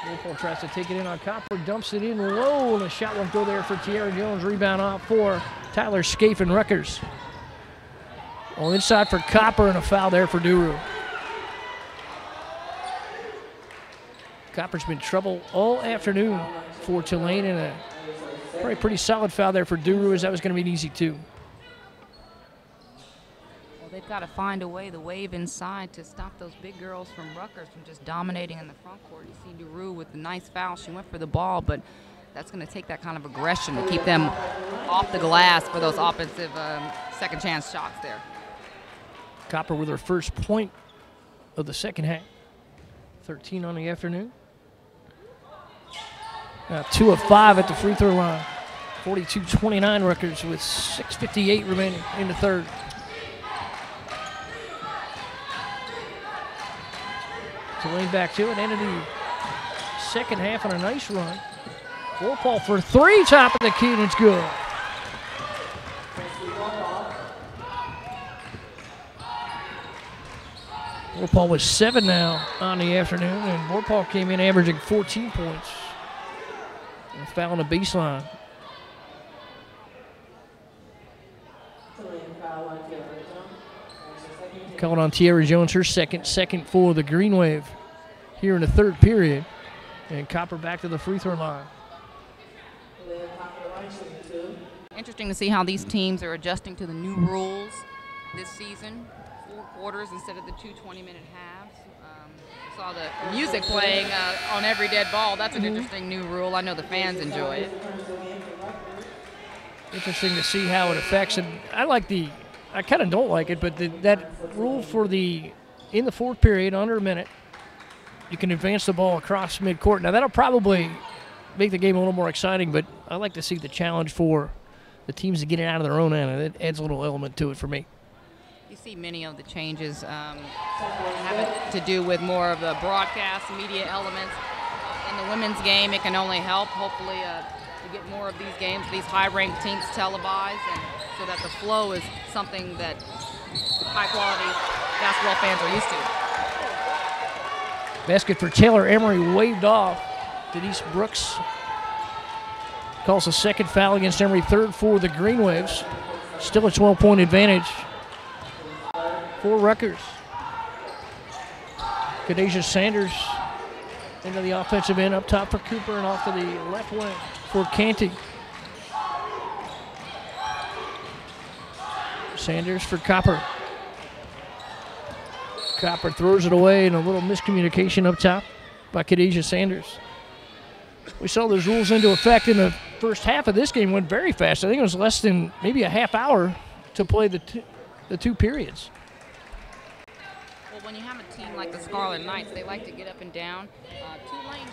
Wolfall tries to take it in on Copper, dumps it in low, and a shot won't go there for Tierra Jones. Rebound off for Tyler Scaife and Rutgers. All inside for Copper, and a foul there for Duru. Copper's been trouble all afternoon for Tulane, and a probably pretty solid foul there for Duru, as that was going to be an easy two. Well, they've got to find a way, the wave inside, to stop those big girls from Rutgers from just dominating in the front court. You see Duru with the nice foul. She went for the ball, but that's going to take that kind of aggression to keep them off the glass for those offensive second chance shots there. Copper with her first point of the second half. 13 on the afternoon. 2 of 5 at the free throw line. 42-29 Rutgers with 6:58 remaining in the third. Tulane back to it, end of the second half on a nice run. Vorpal for three, top of the key, and it's good. Vorpal was 7 now on the afternoon, and Vorpal came in averaging 14 points. And foul on the baseline. Called on Tierra Jones, her second for the Green Wave here in the third period. And Copper back to the free throw line. Interesting to see how these teams are adjusting to the new rules this season. 4 quarters instead of the 2 20-minute halves. Saw the music playing on every dead ball. That's an interesting new rule. I know the fans enjoy it. Interesting to see how it affects. And I kind of don't like it, but that rule for in the fourth period, under a minute, you can advance the ball across midcourt. Now, that'll probably make the game a little more exciting, but I like to see the challenge for the teams to get it out of their own end, and it adds a little element to it for me. You see many of the changes have to do with more of the broadcast media elements. In the women's game, it can only help. Hopefully, to get more of these games, these high-ranked teams televised, and so that the flow is something that high-quality basketball fans are used to. Basket for Taylor Emery waved off. Denise Brooks calls a second foul against Emery, third for the Green Waves. Still a 12-point advantage for Rutgers. Kadeja Sanders into the offensive end, up top for Cooper, and off to the left wing for Canty. Sanders for Copper. Copper throws it away, and a little miscommunication up top by Kadeja Sanders. We saw those rules into effect in the first half of this game. Went very fast. I think it was less than maybe a half hour to play the two periods. Well, when you have a team like the Scarlet Knights, they like to get up and down. Tulane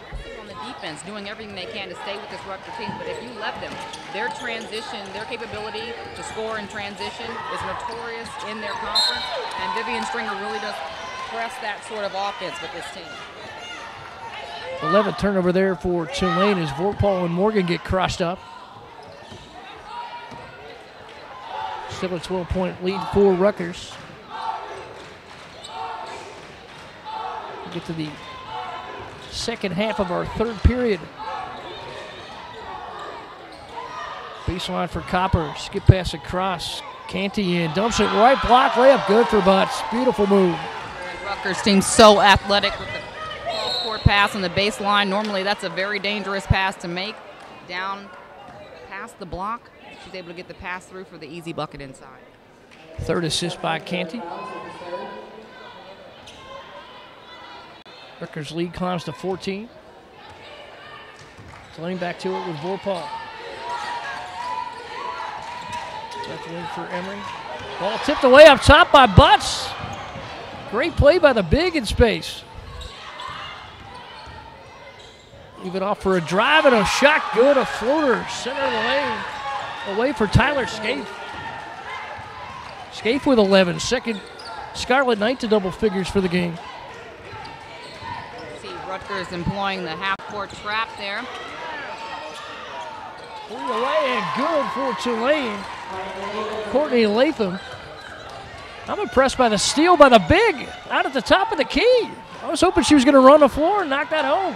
aggressive on the defense, doing everything they can to stay with this Rutgers team. But if you let them, their transition, their capability to score in transition is notorious in their conference. And Vivian Stringer really does press that sort of offense with this team. 11th turnover there for Tulane as Vorpal and Morgan get crossed up. Still a 12-point lead for Rutgers. We get to the second half of our third period. Baseline for Copper. Skip pass across. Canty in, dumps it right, block, layup, good for Butts. Beautiful move. Rutgers team so athletic with the cross-court pass on the baseline. Normally that's a very dangerous pass to make. Down past the block, she's able to get the pass through for the easy bucket inside. Third assist by Canty. Rutgers lead climbs to 14. Tulane back to it with Vorpahl. Left wing for Emery. Ball tipped away up top by Butts. Great play by the big in space. Leave it off for a drive and a shot. Good, a floater. Center of the lane. Away for Tyler Scaife. Scaife with 11. Second Scarlet Knight to double figures for the game. See Rutgers employing the half-court trap there. Three away and good for Tulane. Courtney Latham. I'm impressed by the steal by the big out at the top of the key. I was hoping she was going to run the floor and knock that home.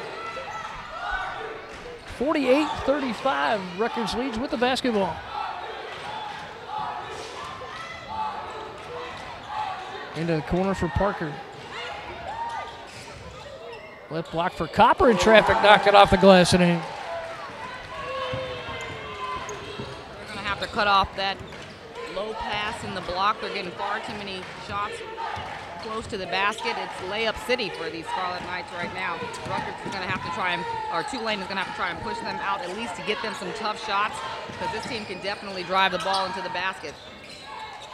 48-35, Rutgers leads with the basketball. Into the corner for Parker. Left block for Copper in traffic, knocked it off the glass and in. They're going to have to cut off that low pass in the block. They're getting far too many shots close to the basket. It's layup city for these Scarlet Knights right now. Rutgers is going to have to try and, or Tulane is going to have to try and push them out at least to get them some tough shots, because this team can definitely drive the ball into the basket.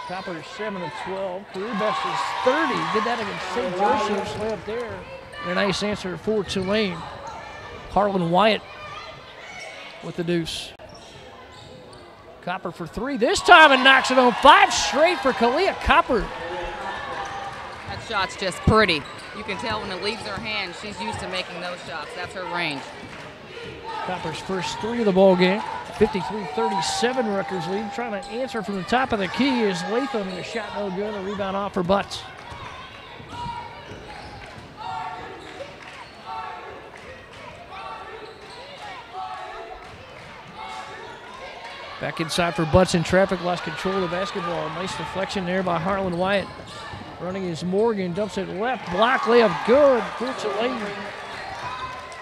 Copper is 7 of 12. Career best is 30. Did that against St. Joseph's. Layup there. And a nice answer for Tulane. Harlan Wyatt with the deuce. Copper for three this time and knocks it home. 5 straight for Kalia Copper. That shot's just pretty. You can tell when it leaves her hand, she's used to making those shots. That's her range. Copper's first 3 of the ball game. 53-37 Rutgers lead. Trying to answer from the top of the key is Latham. The shot no good. A rebound off for Butts. Back inside for Butts in traffic. Lost control of the basketball. Nice deflection there by Harlan Wyatt. Running is Morgan. Dumps it left. Block layup good for Tulane.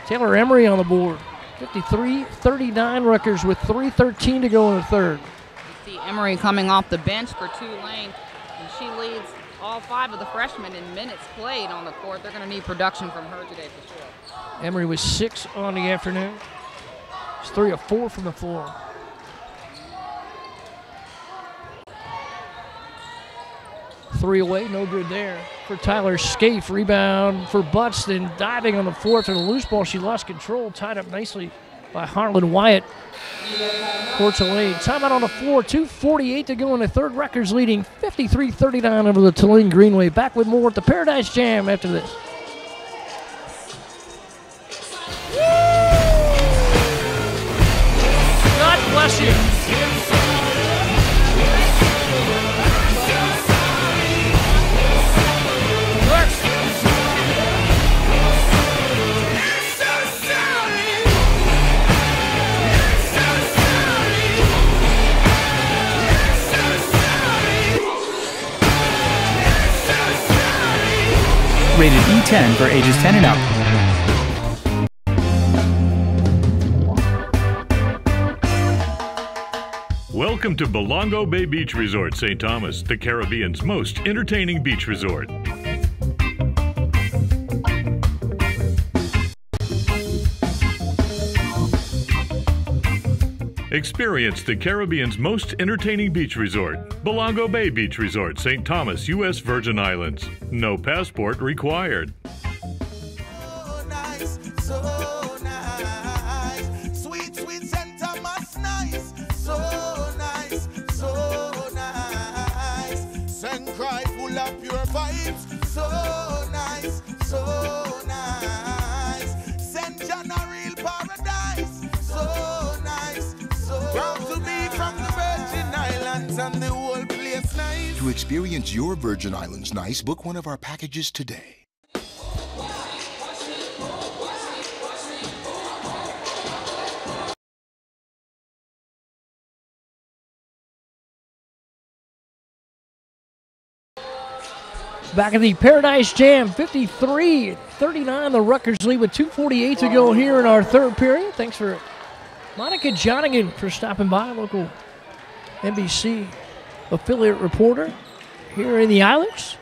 Taylor Emery on the board. 53-39 Rutgers with 3:13 to go in the third. You see Emery coming off the bench for Tulane, and she leads all 5 of the freshmen in minutes played on the court. They're going to need production from her today for sure. Emery was 6 on the afternoon. It's 3 of 4 from the floor. Three away, no good there for Tyler Scaife. Rebound for Butts, then diving on the floor for the loose ball. She lost control, tied up nicely by Harlan Wyatt for Tulane. Timeout on the floor, 2:48 to go in the third. Rutgers leading 53-39 over the Tulane Greenway. Back with more at the Paradise Jam after this. God bless you. Rated E10 for ages 10 and up. Welcome to Belongo Bay Beach Resort, St. Thomas, the Caribbean's most entertaining beach resort. Experience the Caribbean's most entertaining beach resort, Belongo Bay Beach Resort, St. Thomas, U.S. Virgin Islands. No passport required. So nice, so nice. Sweet, sweet St. Thomas, nice. So nice, so nice. St. Cry full of pure vibes. So nice, so nice. St. John a real paradise. So nice. Proud to be from the Virgin Islands and the whole place nice. To experience your Virgin Islands nice, book one of our packages today. Back at the Paradise Jam, 53-39. The Rutgers lead with 2:48 to go here in our third period. Thanks for Monica Jonigan for stopping by, local NBC affiliate reporter here in the Islands.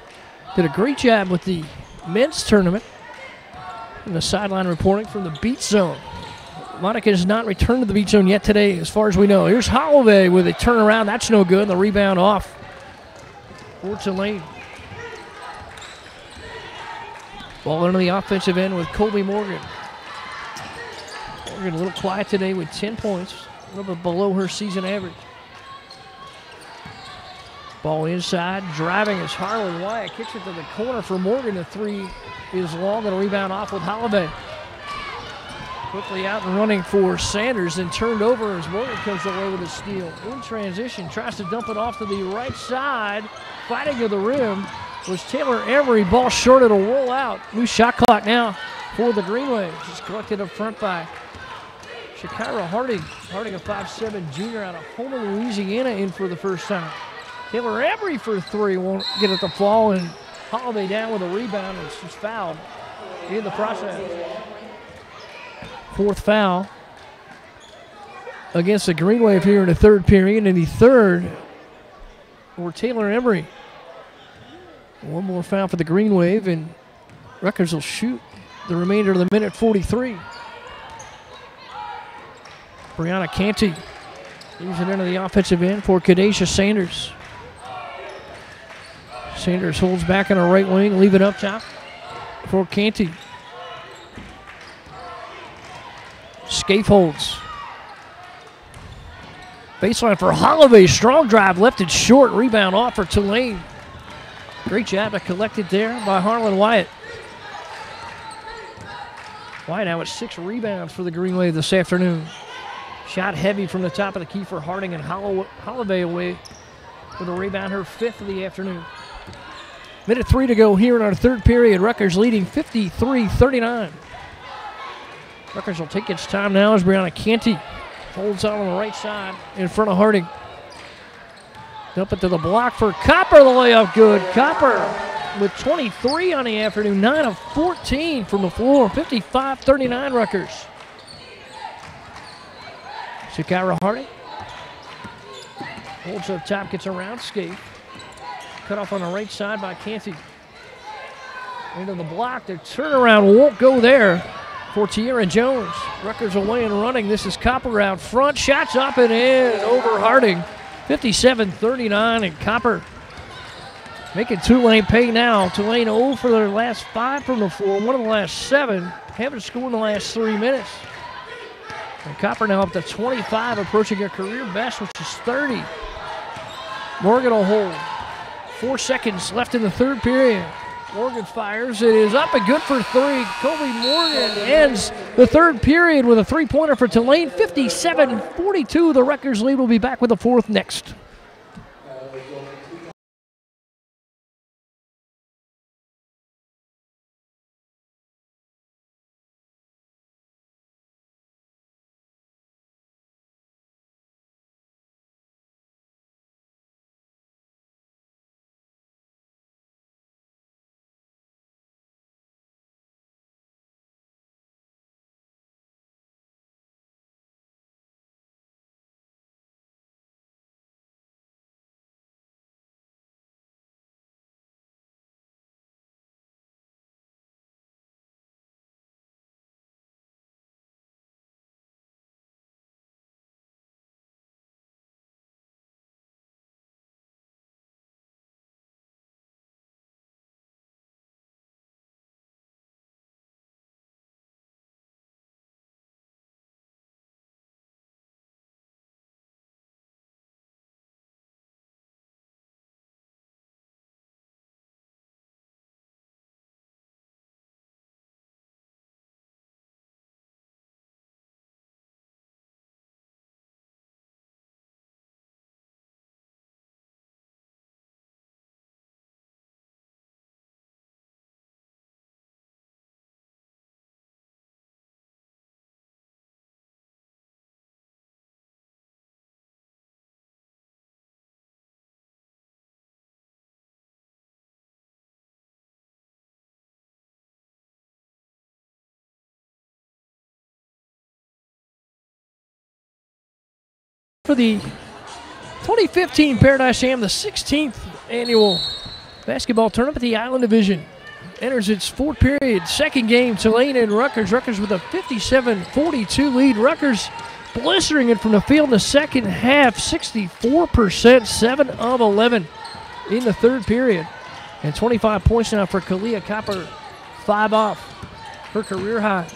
Did a great job with the men's tournament and the sideline reporting from the Beach Zone. Monica has not returned to the Beach Zone yet today, as far as we know. Here's Holloway with a turnaround. That's no good. And the rebound off for Tulane. Ball into the offensive end with Colby Morgan. Morgan a little quiet today with 10 points, a little bit below her season average. Ball inside, driving is Harlan Wyatt. Kicks it to the corner for Morgan. The three is long and a rebound off with Holloway. Quickly out and running for Sanders and turned over as Morgan comes away with a steal. In transition, tries to dump it off to the right side. Fighting to the rim was Taylor Emery. Ball short, it'll roll out. New shot clock now for the Green Wave. Just collected up front by Shakira Harding. Harding, a 5'7" junior out of Houma, Louisiana, in for the first time. Taylor Emery for three, won't get it to fall, and Holloway down with a rebound, and she's fouled in the process. Fourth foul against the Green Wave here in the third period, and the third for Taylor Emery. One more foul for the Green Wave, and Rutgers will shoot the remainder of the minute 43. Brianna Canty leaves it into the offensive end for Kadesha Sanders. Sanders holds back on the right wing, leave it up top for Canty. Scaife holds. Baseline for Holloway, strong drive, left it short, rebound off for Tulane. Great job to collect it there by Harlan Wyatt. Wyatt now with 6 rebounds for the Green Wave this afternoon. Shot heavy from the top of the key for Harding, and Holloway away with a rebound, her 5th of the afternoon. Minute 3 to go here in our third period. Rutgers leading 53-39. Rutgers will take its time now as Brianna Canty holds on the right side in front of Harding. Dump it to the block for Copper. The layup good. Copper with 23 on the afternoon. 9 of 14 from the floor. 55-39 Rutgers. Shakira Harding holds up top, gets around Scaife. Cut off on the right side by Canty. Into the block. The turnaround won't go there for Tierra Jones. Rutgers away and running. This is Copper out front. Shots up and in over Harding. 57-39, and Copper making Tulane pay now. Tulane 0 for their last 5 from the floor. 1 of the last 7. Haven't scored in the last 3 minutes. And Copper now up to 25, approaching a career best, which is 30. Morgan will hold. 4 seconds left in the third period. Morgan fires. It is up and good for 3. Colby Morgan ends the third period with a 3-pointer for Tulane. 57-42. The Rutgers lead will be back with the fourth next. for the 2015 Paradise Jam, the 16th annual basketball tournament. The Island Division enters its fourth period. Second game, Tulane and Rutgers. Rutgers with a 57-42 lead. Rutgers blistering it from the field in the second half, 64%, 7 of 11 in the third period. And 25 points now for Kalia Copper, 5 off, her career high.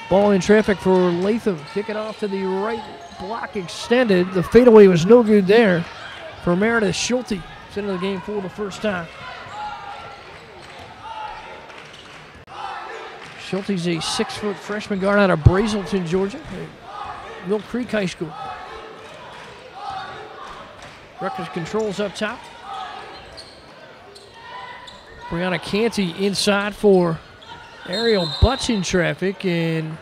Ball in traffic for Latham. Kick it off to the right block extended. The fadeaway was no good there for Meredith Schulte. It's into the game for the first time. Schulte's a 6-foot freshman guard out of Brazelton, Georgia, Mill Creek High School. Rutgers controls up top. Brianna Canty inside for Ariel Butts in traffic, and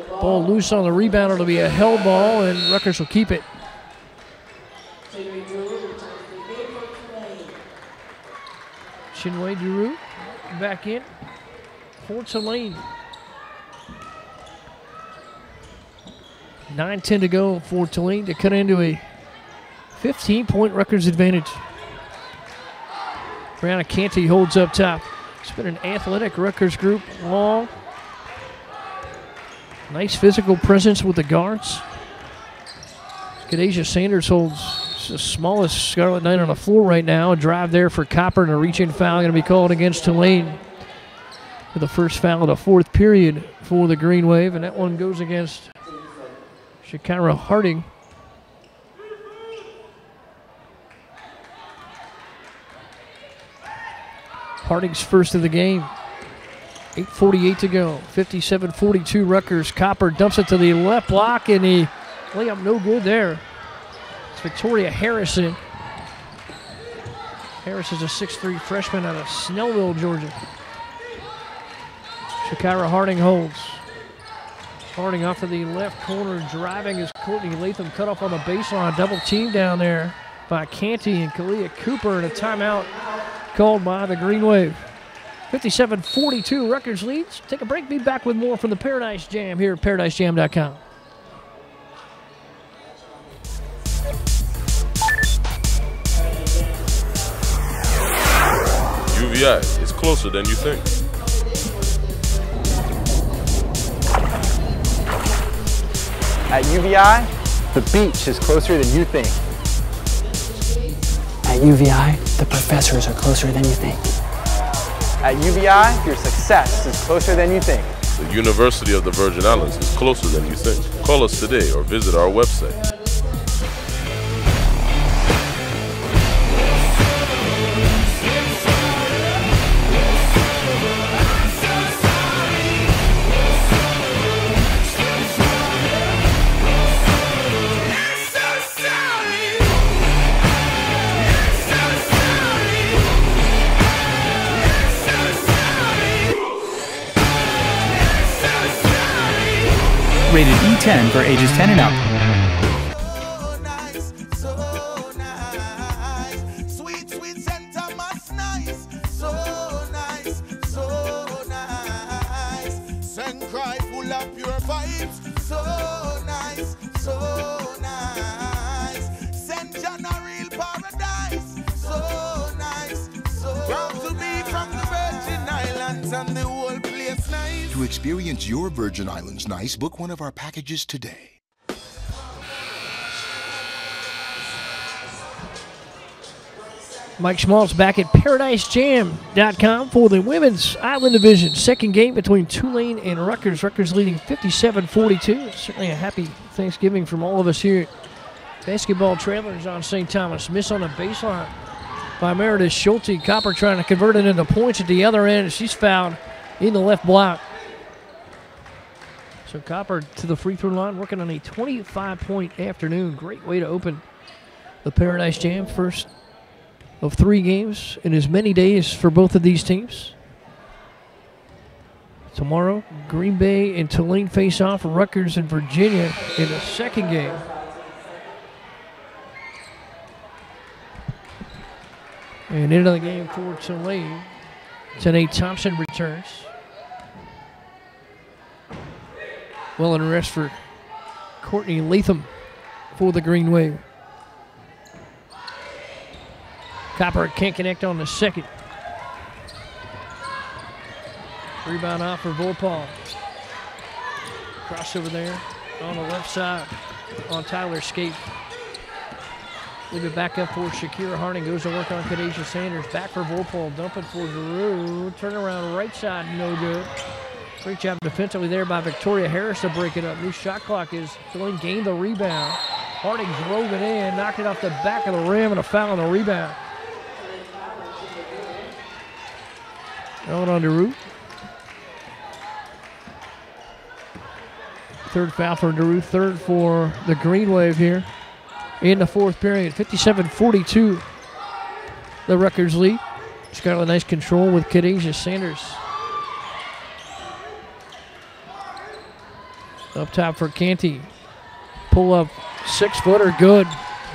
ball loose on the rebound. It'll be a held ball, and Rutgers will keep it. Chinwe Duru back in for Tulane. 9:10 to go for Tulane to cut into a 15-point Rutgers advantage. Brianna Canty holds up top. It's been an athletic Rutgers group, long. Nice physical presence with the guards. Kadasia Sanders holds the smallest Scarlet Knight on the floor right now. A drive there for Copper, and a reach-in foul going to be called against Tulane. For the first foul of the fourth period for the Green Wave, and that one goes against Shakira Harding. Harding's first of the game. 8:48 to go. 57-42 Rutgers. Copper dumps it to the left block, and the layup no good there. It's Victoria Harrison. Harris is a 6'3 freshman out of Snellville, Georgia. Shakira Harding holds. Harding off to the left corner, driving is Courtney Latham, cut off on the baseline. Double team down there by Canty and Kalia Cooper, and a timeout called by the Green Wave. 57-42, Rutgers leads. Take a break, be back with more from the Paradise Jam here at ParadiseJam.com. UVI is closer than you think. At UVI, the beach is closer than you think. At UVI, the professors are closer than you think. At UVI, your success is closer than you think. The University of the Virgin Islands is closer than you think. Call us today or visit our website. Rated E10 for ages 10 and up. So nice, so nice. Sweet, sweet St. Thomas, nice. So nice, so nice. St. Cry full of pure vibes. So nice, so nice. St. John a real paradise. So nice, so proud to be from the Virgin Islands and the whole place nice. To experience your Virgin Islands nice, book one of our packages today. Mike Schmaltz back at ParadiseJam.com for the Women's Island Division. Second game between Tulane and Rutgers. Rutgers leading 57-42. Certainly a happy Thanksgiving from all of us here at Basketball Travelers on St. Thomas. Miss on the baseline by Meredith Schulte. Copper trying to convert it into points at the other end. She's fouled in the left block. So Copper to the free throw line, working on a 25-point afternoon. Great way to open the Paradise Jam. First of 3 games in as many days for both of these teams. Tomorrow, Green Bay and Tulane face off. Rutgers and Virginia in the second game. And into the game for Tulane. Tanae Thompson returns. Well, in rest for Courtney Latham for the Green Wave. Copper can't connect on the second. Rebound off for Volpaul. Crossover there on the left side on Tyler Skate. Leave it back up for Shakira Harding. Goes to work on Kadeja Sanders. Back for Volpaul. Dumping for Drew. Turnaround right side. No good. Great job defensively there by Victoria Harris to break it up. New shot clock is Tulane gained the rebound. Harding drove it in. Knocked it off the back of the rim and a foul on the rebound. Going on to Drew. Third foul for Drew. Third for the Green Wave here in the fourth period. 57-42. The Rutgers lead. Scarlet Knights control with Kadeja Sanders. Up top for Canty. Pull up 6-footer good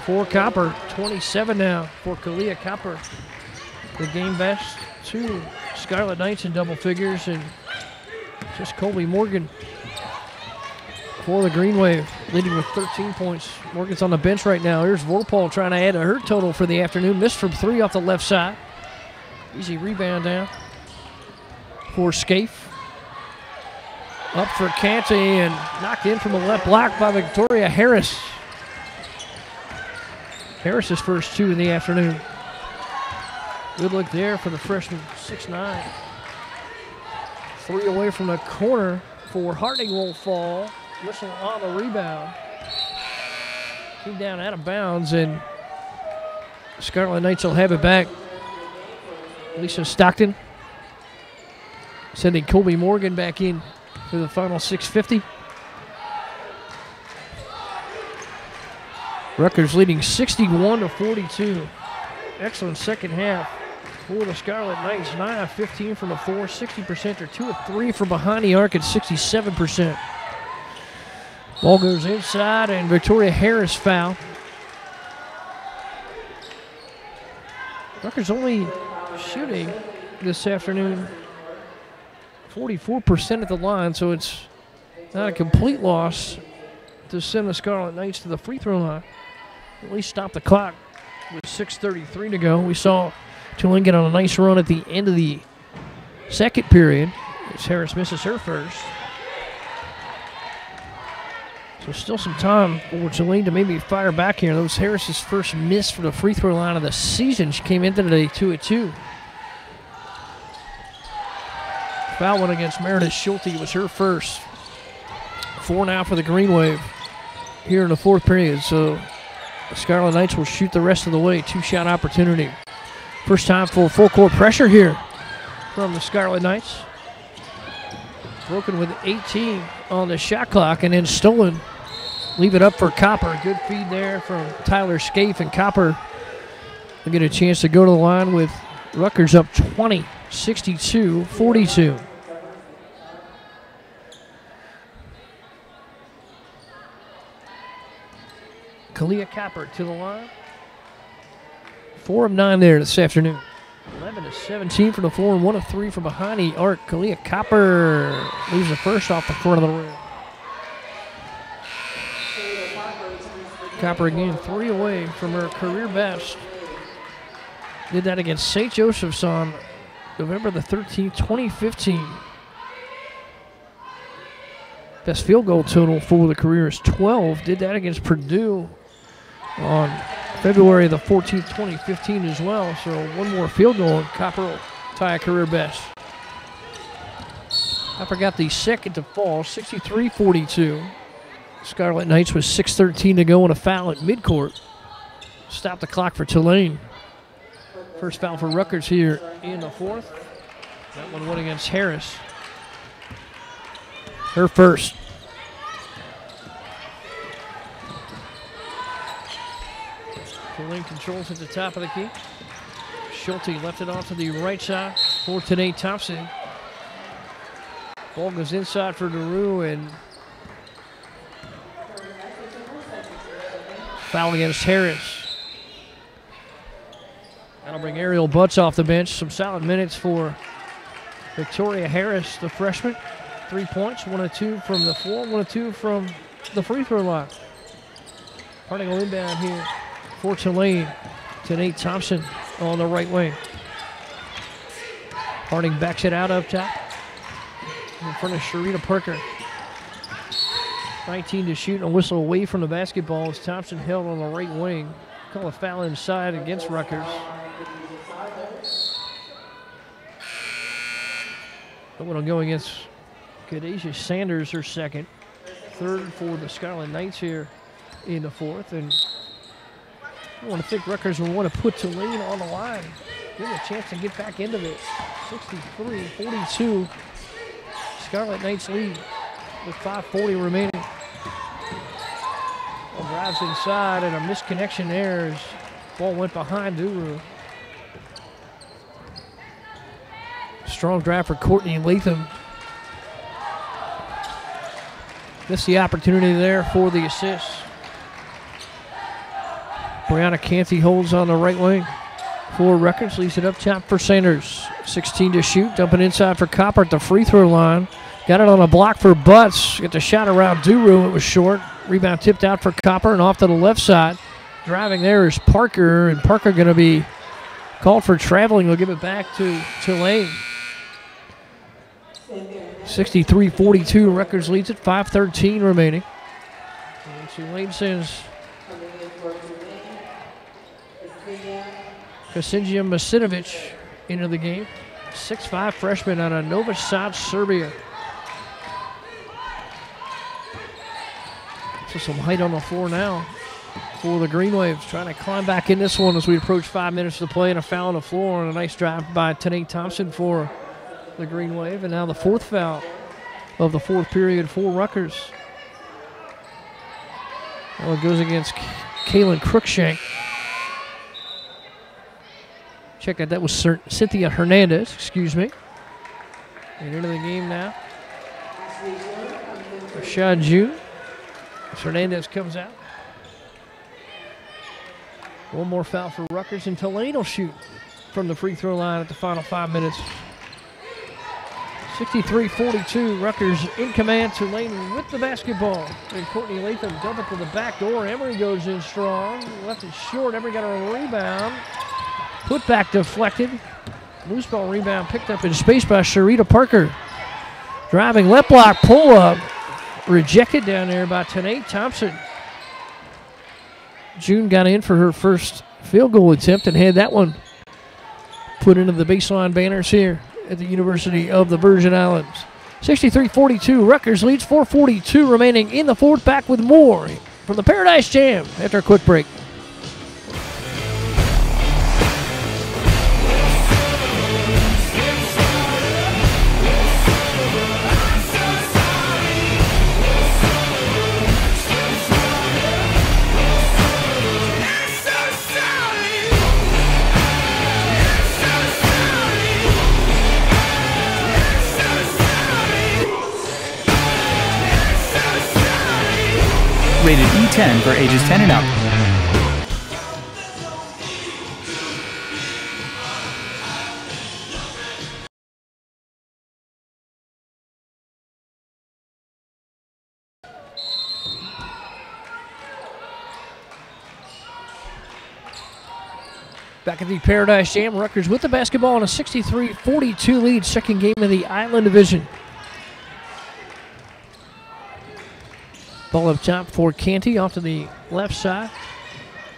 for Copper. 27 now for Kalia Copper. The game best. 2 Scarlet Knights in double figures, and just Colby Morgan for the Green Wave, leading with 13 points. Morgan's on the bench right now. Here's Volpaul trying to add to her total for the afternoon. Missed from 3 off the left side. Easy rebound down for Scaife. Up for Canty and knocked in from the left block by Victoria Harris. Harris's first 2 in the afternoon. Good look there for the freshman, 6'9". 3 away from the corner for Harding will fall. Whistle on the rebound. Came down out of bounds, and Scarlet Knights will have it back. Lisa Stockton sending Colby Morgan back in for the final 6:50. Rutgers leading 61-42. Excellent second half for the Scarlet Knights. 9 of 15 from the 4, 60%, or 2 of 3 from behind the arc at 67%. Ball goes inside, and Victoria Harris foul. Rutgers only shooting this afternoon 44% at the line, so it's not a complete loss to send the Scarlet Knights to the free throw line. At least stop the clock with 6:33 to go. We saw Tulane get on a nice run at the end of the second period as Harris misses her first. So still some time for Tulane to maybe fire back here. That was Harris's first miss for the free throw line of the season. She came into today 2 of 2. Foul one against Meredith Schulte was her first. 4 now for the Green Wave here in the fourth period. So the Scarlet Knights will shoot the rest of the way. 2-shot opportunity. First time for full court pressure here from the Scarlet Knights. Broken with 18 on the shot clock and then stolen. Leave it up for Copper. Good feed there from Tyler Scaife, and Copper will get a chance to go to the line with Rutgers up 20, 62-42. Kalia Copper to the line. 4 of 9 there this afternoon. 11 of 17 from the floor and 1 of 3 from behind the arc. Kalia Copper leaves the first off the front of the rim. Copper again 3 away from her career best. Did that against St. Joseph's on November the 13th, 2015. Best field goal total for the career is 12. Did that against Purdue on February the 14th, 2015 as well. So 1 more field goal and Copper will tie a career best. Copper got the second to fall, 63-42. Scarlet Knights with 6:13 to go and a foul at midcourt. Stop the clock for Tulane. First foul for Rutgers here in the fourth. That one went against Harris. Her first. Tulane controls at the top of the key. Schulte left it off to the right side for Tanae Thompson. Ball goes inside for DeRue, and foul against Harris. That'll bring Ariel Butts off the bench. Some solid minutes for Victoria Harris, the freshman. 3 points, 1 of 2 from the floor, 1 of 2 from the free throw line. Harding will inbound here for Tulane to Nate Thompson on the right wing. Harding backs it out up top in front of Sharita Parker. 19 to shoot and a whistle away from the basketball as Thompson held on the right wing. Call a foul inside against Rutgers. That one will go against Kadeja Sanders, her second. Third for the Scarlet Knights here in the fourth. And I want to think Rutgers will want to put Tulane on the line. Give them a chance to get back into this. 63-42. Scarlet Knights lead with 5:40 remaining. Ball drives inside and a misconnection there as ball went behind Duru. Strong drive for Courtney Latham. Missed the opportunity there for the assist. Brianna Canty holds on the right wing for Rutgers. Leaves it up top for Sanders. 16 to shoot. Dumping inside for Copper at the free throw line. Got it on a block for Butts. Get the shot around Duru. It was short. Rebound tipped out for Copper and off to the left side. Driving there is Parker, and Parker going to be called for traveling. We'll give it back to Tulane. 63-42. Rutgers leads it. 5:13 remaining. And Tulane sends Kasinja Masinovic into the game. 6'5" freshman out of Novi Sad, Serbia. So some height on the floor now for the Green Waves. Trying to climb back in this one as we approach 5 minutes to play, and a foul on the floor and a nice drive by Tanae Thompson for the Green Wave. And now the fourth foul of the fourth period for Rutgers. Well, it goes against Kaylin Crookshank. Check out, that was Cynthia Hernandez, excuse me. And into the game now. Rashad June. Hernandez comes out. One more foul for Rutgers, and Tulane will shoot from the free throw line at the final 5 minutes. 63-42, Rutgers in command. Tulane with the basketball. And Courtney Latham dump it to the back door. Emery goes in strong. Left it short. Emery got a rebound. Put back deflected. Loose ball rebound picked up in space by Sharita Parker. Driving left block pull up. Rejected down there by Tanae Thompson. June got in for her first field goal attempt and had that one put into the baseline banners here at the University of the Virgin Islands. 63-42, Rutgers leads. 4:42 remaining in the fourth. Back with more from the Paradise Jam after a quick break. Rated E10 for ages 10 and up. Back at the Paradise Jam, Rutgers with the basketball on a 63-42 lead, second game of the Island Division. Ball up top for Canty off to the left side.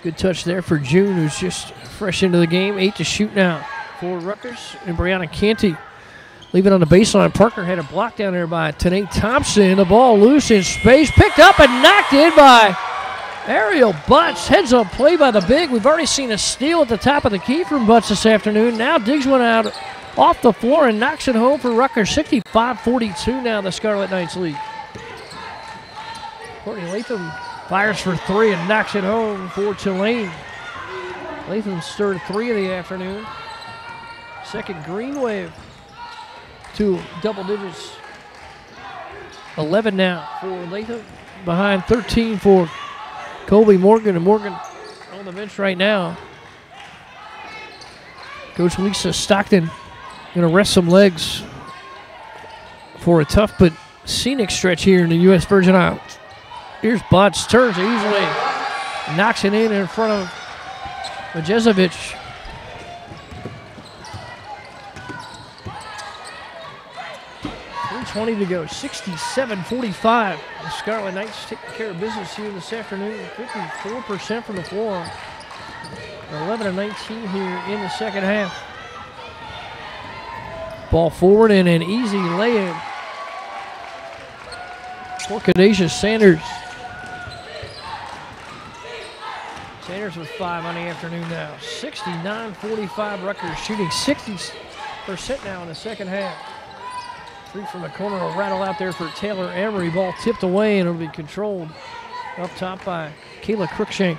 Good touch there for June, who's just fresh into the game. 8 to shoot now for Rutgers. And Brianna Canty leave it on the baseline. Parker had a block down there by Tanae Thompson. The ball loose in space. Picked up and knocked in by Ariel Butts. Heads up play by the big. We've already seen a steal at the top of the key from Butts this afternoon. Now digs one out off the floor and knocks it home for Rutgers. 65-42 now the Scarlet Knights lead. Courtney Latham fires for three and knocks it home for Tulane. Latham's third three of the afternoon. Second Green Wave to double digits. 11 now for Latham, behind 13 for Colby Morgan, and Morgan on the bench right now. Coach Lisa Stockton going to rest some legs for a tough but scenic stretch here in the U.S. Virgin Islands. Here's Butts, turns easily, knocks it in front of Majezovic. .320 to go, 67-45. The Scarlet Knights taking care of business here this afternoon. 54% from the floor. 11 of 19 here in the second half. Ball forward and an easy lay-in for Kadacious Sanders. Sanders with 5 on the afternoon now. 69-45 Rutgers, shooting 60% now in the second half. 3 from the corner will rattle out there for Taylor Emery. Ball tipped away and it'll be controlled up top by Kayla Cruikshank.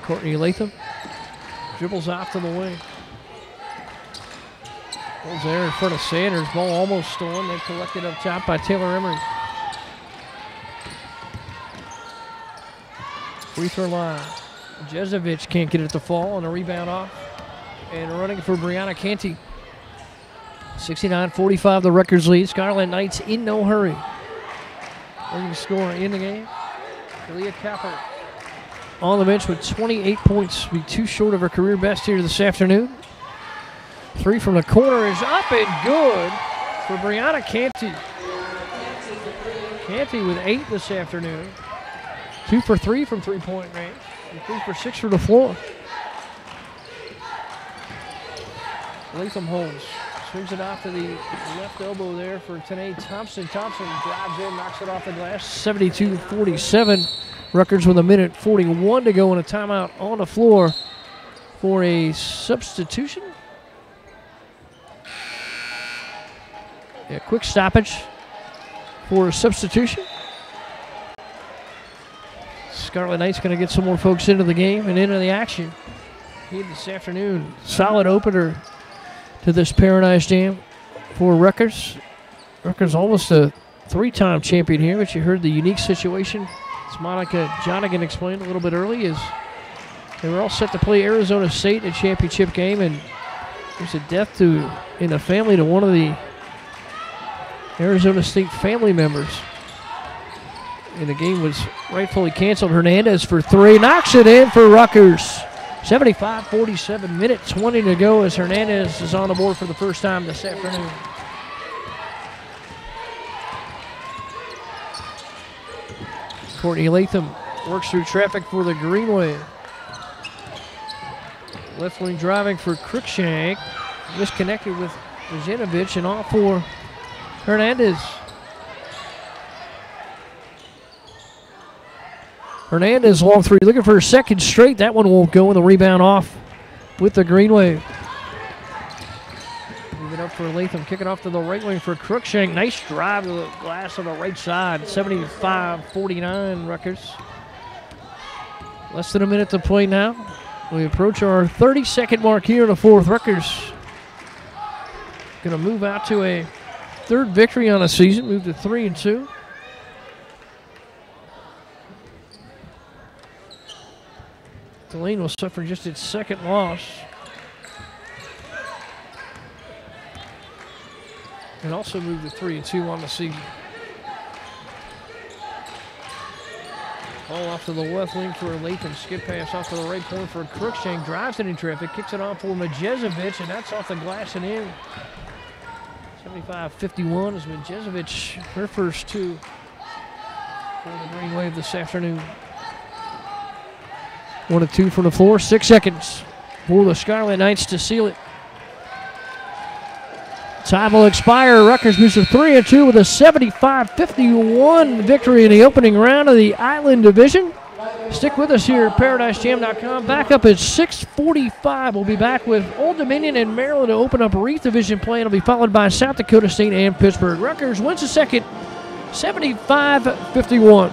Courtney Latham dribbles off to the wing. Ball's there in front of Sanders. Ball almost stolen. They collected up top by Taylor Emery. Free throw line. Jezovic can't get it to fall on a rebound off. And running for Brianna Canty. 69-45 the Rutgers lead. Scarlet Knights in no hurry. Leading scorer in the game, Kalia Capper. On the bench with 28 points. Be too short of her career best here this afternoon. 3 from the corner is up and good for Brianna Canty. Canty with 8 this afternoon. 2 for 3 from three-point range. And 3 for 6 from the floor. Latham holds. Swings it off to the left elbow there for Tanae Thompson. Thompson drives in, knocks it off the glass. 72-47. Rutgers with 1:41 to go and a timeout on the floor for a substitution. Yeah, quick stoppage for a substitution. Scarlet Knights going to get some more folks into the game and into the action here this afternoon. Solid opener to this Paradise Jam for Rutgers. Rutgers almost a 3-time champion here, but you heard the unique situation, as Monica Jonigan explained a little bit early, is they were all set to play Arizona State in a championship game, and there's a death in the family to one of the Arizona State family members. And the game was rightfully canceled. Hernandez for 3, knocks it in for Rutgers. 75-47, minute 20 to go as Hernandez is on the board for the first time this afternoon. Courtney Latham works through traffic for the Greenway. Left wing driving for Cruikshank. Misconnected with Brzanovic and off for Hernandez. Hernandez long 3, looking for a second straight. That one won't go, and the rebound off with the Greenway. Move it up for Latham, kick it off to the right wing for Cruikshank. Nice drive to the glass on the right side. 75-49 Rutgers. Less than a minute to play now. We approach our 30-second mark here in the fourth. Rutgers going to move out to a 3rd victory on the season, move to 3-2. Tulane will suffer just its 2nd loss. And also move to 3-2 on the season. Ball off to the left wing for Latham. Skip pass off to the right point for Cruikshank. Drives it in traffic. Kicks it on for Majezovic, and that's off the glass and in. 75-51 is Majezovic, her first 2 for the Green Wave this afternoon. 1 of 2 from the floor. 6 seconds for the Scarlet Knights to seal it. Time will expire. Rutgers moves to 3-2 with a 75-51 victory in the opening round of the Island Division. Stick with us here at ParadiseJam.com. Back up at 6:45. We'll be back with Old Dominion and Maryland to open up Reef Division play. It'll be followed by South Dakota State and Pittsburgh. Rutgers wins the second, 75-51.